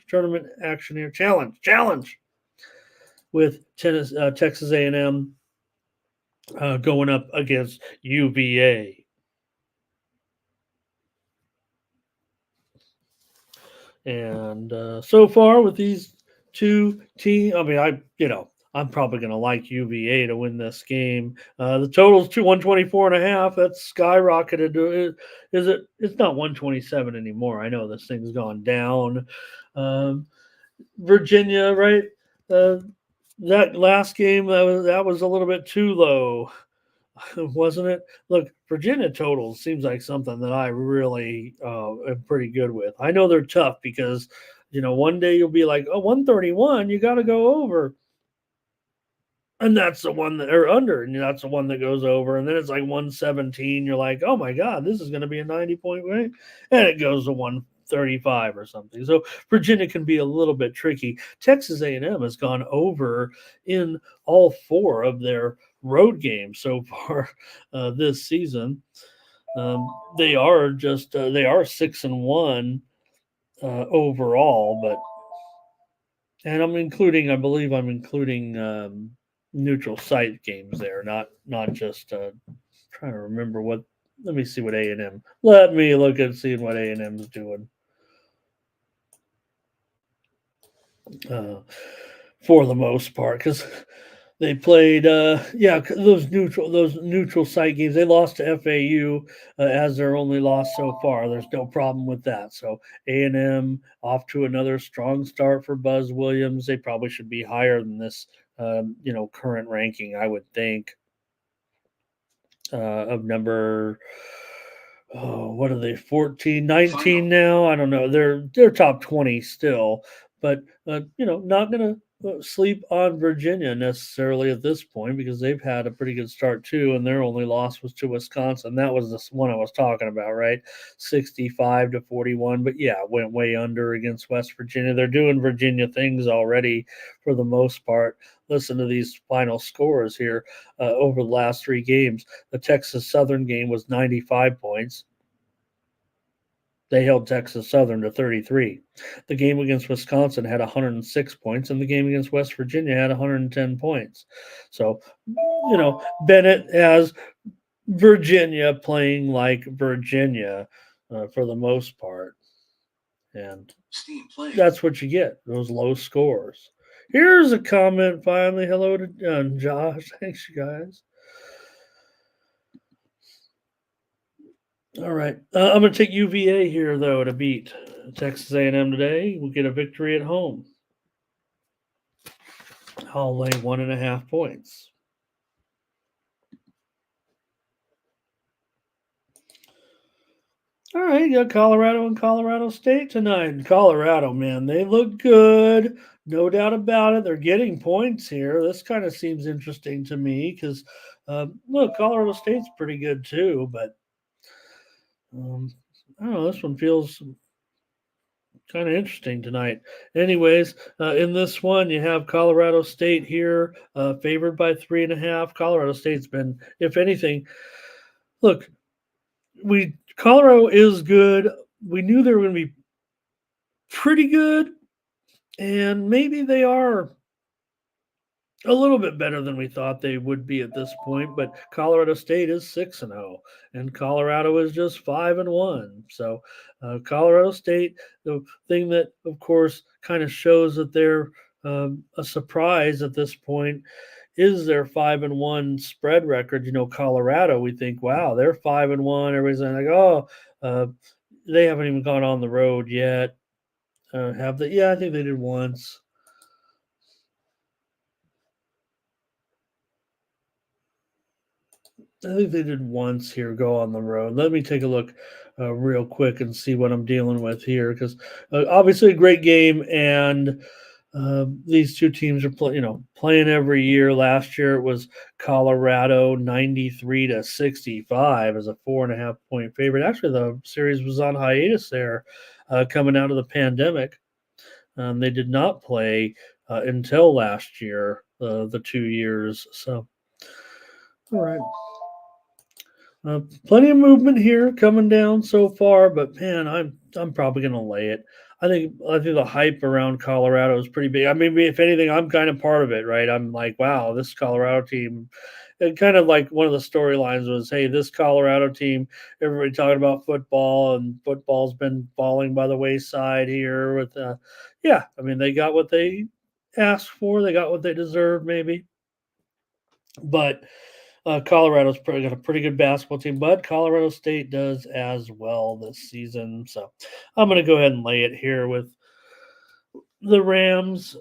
tournament action here. Challenge with Texas A&M going up against UVA. And so far with these two teams, I mean, I'm probably going to like UVA to win this game. The total's 124.5. That's skyrocketed. It's not 127 anymore. I know this thing's gone down. Virginia, right? That last game, that was a little bit too low. Wasn't it? Look, Virginia totals seems like something that I really am pretty good with. I know they're tough because, one day you'll be like, 131, you got to go over. And that's the one that, or under, and that's the one that goes over. And then it's like 117. You're like, oh my God, this is going to be a 90-point win. And it goes to 35 or something. So Virginia can be a little bit tricky. Texas A&M has gone over in all four of their road games so far this season. They are 6-1 overall, but and I believe I'm including neutral site games there, not just trying to remember what. Let me see what A&M. Let me look and see what A&M is doing. Uh, for the most part, because they played those neutral site games. They lost to FAU as their only loss so far. There's no problem with that. So A&M off to another strong start for Buzz Williams. They probably should be higher than this current ranking, I would think, of number what are they, 14, 19 now? I don't know. They're top 20 still, but not gonna sleep on Virginia necessarily at this point because they've had a pretty good start too, and their only loss was to Wisconsin. That was this one I was talking about, right? 65-41. But yeah, went way under against West Virginia. They're doing Virginia things already for the most part. Listen to these final scores here over the last three games. The Texas Southern game was 95 points. They held Texas Southern to 33. The game against Wisconsin had 106 points, and the game against West Virginia had 110 points. So, Bennett has Virginia playing like Virginia for the most part. And that's what you get, those low scores. Here's a comment finally. Hello to Josh. Thanks, you guys. All right. I'm going to take UVA here, though, to beat Texas A&M today. We'll get a victory at home. I'll lay 1.5 points. All right, you got Colorado and Colorado State tonight. And Colorado, man, they look good. No doubt about it. They're getting points here. This kind of seems interesting to me because, look, Colorado State's pretty good too. But I don't know. This one feels kind of interesting tonight. Anyways, in this one, you have Colorado State here, favored by 3.5. Colorado State's been, if anything, look, Colorado is good. We knew they were going to be pretty good, and maybe they are a little bit better than we thought they would be at this point. But Colorado State is 6-0, and Colorado is just 5-1. So Colorado State, the thing that, of course, kind of shows that they're a surprise at this point is their 5-1 spread record. Colorado, we think, wow, they're 5-1. Everybody's like, oh, they haven't even gone on the road yet. Have they? Yeah, I think they did once. I think they did once here go on the road. Let me take a look real quick and see what I'm dealing with here because obviously a great game, and these two teams are playing every year. Last year it was Colorado 93-65 as a 4.5 point favorite. Actually, the series was on hiatus there coming out of the pandemic. They did not play until last year, the 2 years. So, all right. Plenty of movement here coming down so far, but man, I'm probably going to lay it. I think the hype around Colorado is pretty big. I mean, if anything, I'm kind of part of it, right? I'm like, wow, this Colorado team. And kind of like one of the storylines was, hey, this Colorado team, everybody talking about football, and football's been falling by the wayside here. I mean, they got what they asked for, they got what they deserve, maybe, but. Colorado's got a pretty good basketball team, but Colorado State does as well this season. So I'm going to go ahead and lay it here with the Rams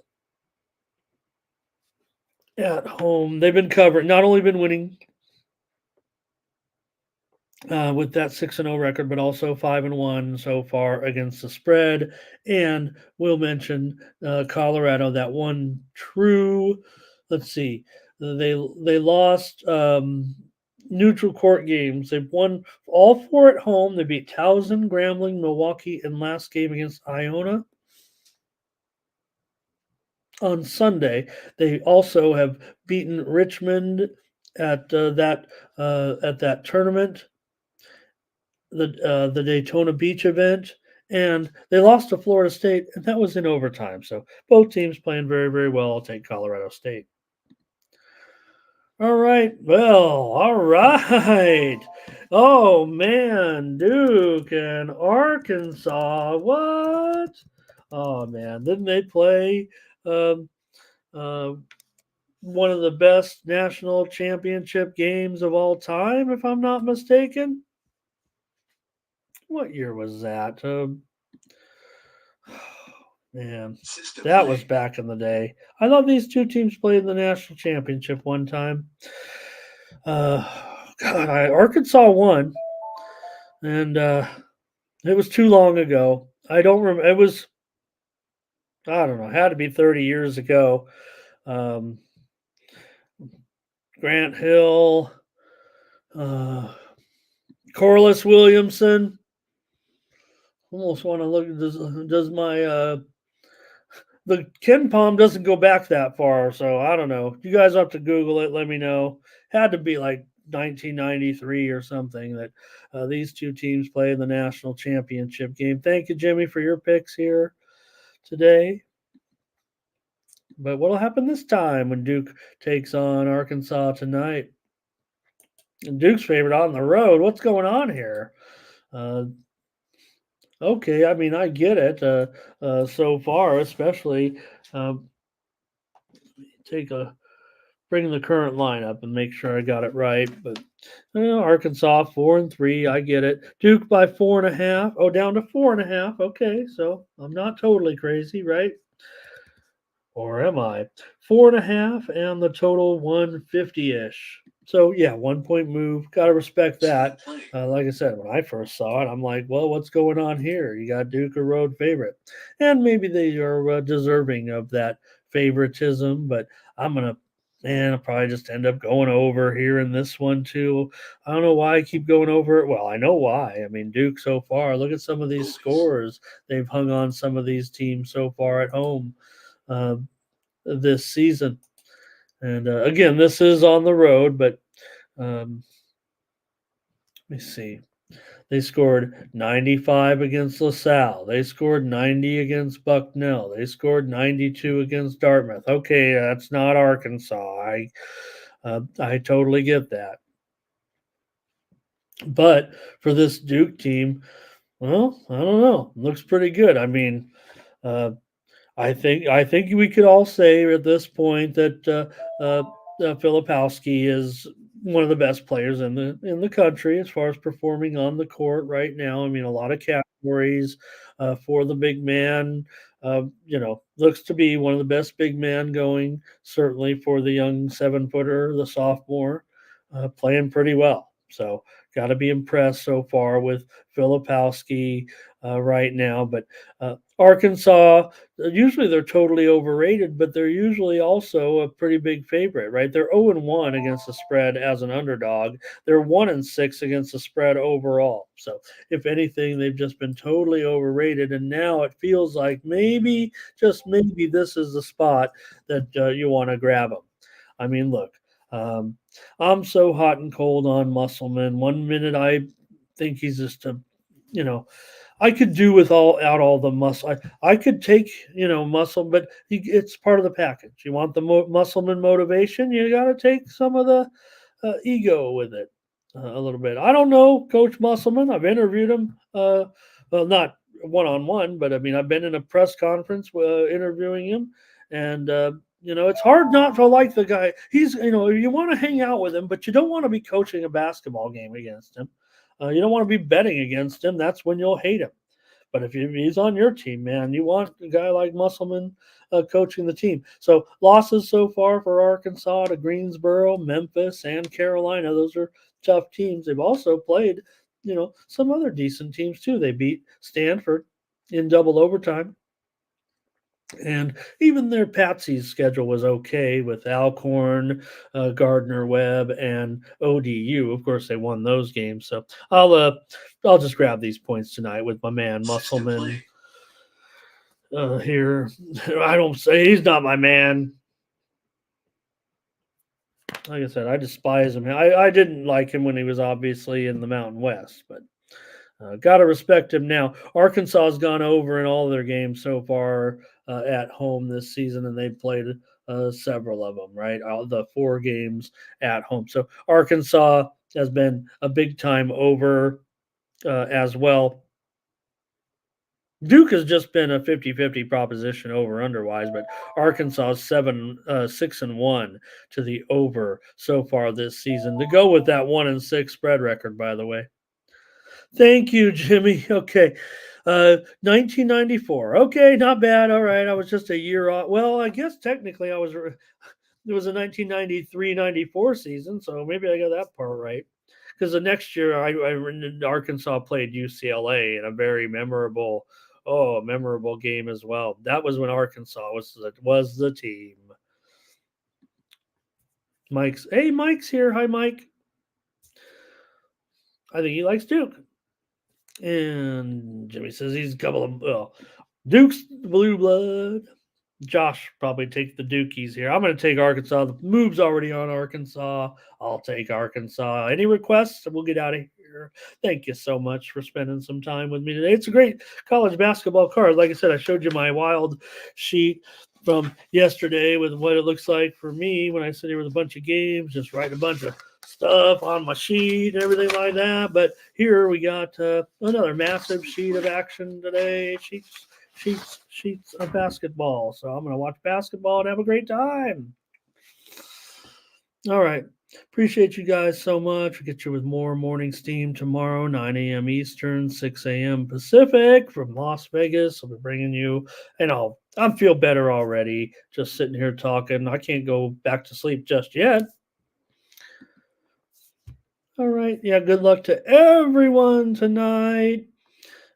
at home. They've been covering, not only been winning with that 6-0 record, but also 5-1 so far against the spread. And we'll mention Colorado, that one true. Let's see. They lost neutral court games. They've won all four at home. They beat Towson, Grambling, Milwaukee, and last game against Iona on Sunday. They also have beaten Richmond at that tournament, the Daytona Beach event, and they lost to Florida State, and that was in overtime. So both teams playing very, very well. I'll take Colorado State. All right. Well, all right. Oh man, Duke and Arkansas. What? Oh man, didn't they play um, uh, one of the best national championship games of all time, if I'm not mistaken? What year was that? Man, System that was play. back in the day. I thought these two teams played in the national championship one time. Uh, Arkansas won, and it was too long ago. I don't remember. It was, I don't know, had to be 30 years ago. Um, Grant Hill, uh, Corliss Williamson. Almost want to look. Does my the Ken Palm doesn't go back that far, so I don't know. You guys have to Google it. Let me know. Had to be like 1993 or something that these two teams play in the national championship game. Thank you, Jimmy, for your picks here today. But what'll happen this time when Duke takes on Arkansas tonight? And Duke's favorite on the road. What's going on here? Uh, okay, I mean I get it so far, especially um, take a bring the current lineup and make sure I got it right. But Arkansas 4-3, I get it. Duke by 4.5. Oh, down to 4.5. Okay, so I'm not totally crazy, right? Or am I? 4.5 and the total 150 ish. So yeah, 1 point move. Got to respect Smooth that. play. Like I said, when I first saw it, I'm like, well, what's going on here? You got Duke a road favorite, and maybe they are deserving of that favoritism. But I'm gonna, and I'll probably just end up going over here in this one too. I don't know why I keep going over it. Well, I know why. I mean, Duke so far. Look at some of these Focus. scores they've hung on some of these teams so far at home. Um, this season. And again, this is on the road, but let me see. They scored 95 against LaSalle. They scored 90 against Bucknell. They scored 92 against Dartmouth. Okay, that's not Arkansas. I totally get that. But for this Duke team, well, I don't know. Looks pretty good. I mean, uh, I think we could all say at this point that Filipowski is one of the best players in the country as far as performing on the court right now. I mean, a lot of categories for the big man. Looks to be one of the best big man going. Certainly for the young 7 footer, the sophomore, playing pretty well. So got to be impressed so far with Filipowski right now. But Arkansas, usually they're totally overrated, but they're usually also a pretty big favorite, right? They're 0-1 against the spread as an underdog. They're 1-6 against the spread overall. So, if anything, they've just been totally overrated. And now it feels like maybe, just maybe, this is the spot that you want to grab them. I mean, look, um, I'm so hot and cold on Musselman. 1 minute I think he's just a, you know, I could do with all the muscle. I could take muscle, but it's part of the package. You want the muscleman motivation, you got to take some of the ego with it a little bit. I don't know Coach Musselman. I've interviewed him. Well, not one on one, but I mean I've been in a press conference interviewing him, and it's hard not to like the guy. He's you want to hang out with him, but you don't want to be coaching a basketball game against him. You don't want to be betting against him. That's when you'll hate him. But if he's on your team, man, you want a guy like Musselman coaching the team. So losses so far for Arkansas to Greensboro, Memphis, and Carolina. Those are tough teams. They've also played, some other decent teams too. They beat Stanford in double overtime. And even their Patsy's schedule was okay with Alcorn, Gardner Webb, and ODU. Of course, they won those games. So I'll just grab these points tonight with my man Musselman here. I don't say he's not my man. Like I said, I despise him. I didn't like him when he was obviously in the Mountain West, but got to respect him now. Arkansas has gone over in all their games so far at home this season, and they've played several of them, right? All the 4 games at home. So Arkansas has been a big time over as well. Duke has just been a 50-50 proposition over underwise, but Arkansas is 6-1 to the over so far this season. To go with that 1-6 spread record, by the way. Thank you, Jimmy. Okay. 1994. Okay, not bad. All right. I was just a year off. Well, I guess technically it was a 1993-94 season, so maybe I got that part right. Because the next year, Arkansas played UCLA in a very memorable game as well. That was when Arkansas was the team. Mike's here. Hi, Mike. I think he likes Duke. And Jimmy says he's a couple of Duke's blue blood. Josh probably take the Dukies here. I'm going to take Arkansas. The move's already on Arkansas. I'll take Arkansas. Any requests? We'll get out of here. Thank you so much for spending some time with me today. It's a great college basketball card. Like I said, I showed you my wild sheet from yesterday with what it looks like for me when I sit here with a bunch of games, just writing a bunch of stuff on my sheet and everything like that. But here we got another massive sheet of action today. Sheets of basketball. So I'm going to watch basketball and have a great time. All right. Appreciate you guys so much. We'll get you with more Morning Steam tomorrow, 9 a.m. Eastern, 6 a.m. Pacific from Las Vegas. I'll be bringing you, and I feel better already just sitting here talking. I can't go back to sleep just yet. All right. Yeah, good luck to everyone tonight.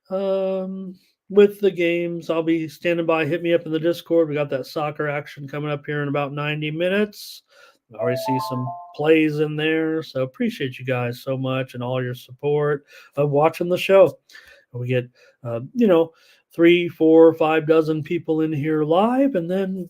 With the games, I'll be standing by. Hit me up in the Discord. We got that soccer action coming up here in about 90 minutes. I already see some plays in there. So appreciate you guys so much and all your support of watching the show. We get, 3, 4, 5 dozen people in here live, and then,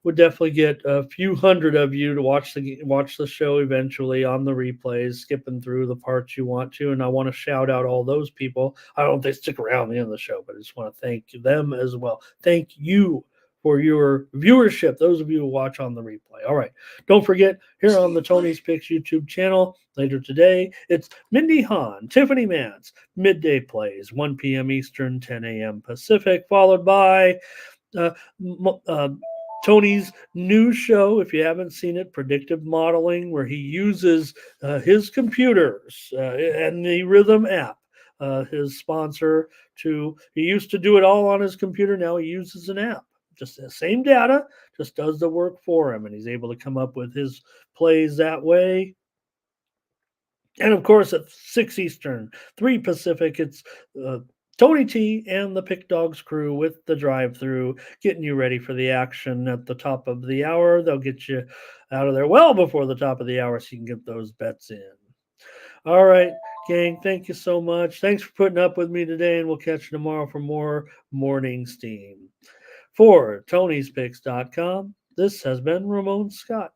would definitely get a few hundred of you to watch the show eventually on the replays, skipping through the parts you want to. And I want to shout out all those people. I don't know if they stick around the end of the show, but I just want to thank them as well. Thank you for your viewership, those of you who watch on the replay. All right. Don't forget, here on the Tony's Picks YouTube channel, later today, it's Mindy Hahn, Tiffany Mance, Midday Plays, 1 p.m. Eastern, 10 a.m. Pacific, followed by Tony's new show, if you haven't seen it, Predictive Modeling, where he uses his computers and the Rhythm app, his sponsor, he used to do it all on his computer. Now he uses an app. Just the same data, just does the work for him, and he's able to come up with his plays that way. And of course, at 6 Eastern, 3 Pacific, it's Tony T and the Pick Dogs crew with the drive-through, getting you ready for the action at the top of the hour. They'll get you out of there well before the top of the hour so you can get those bets in. All right, gang, thank you so much. Thanks for putting up with me today, and we'll catch you tomorrow for more Morning Steam. For Tony'sPicks.com, this has been Ramon Scott.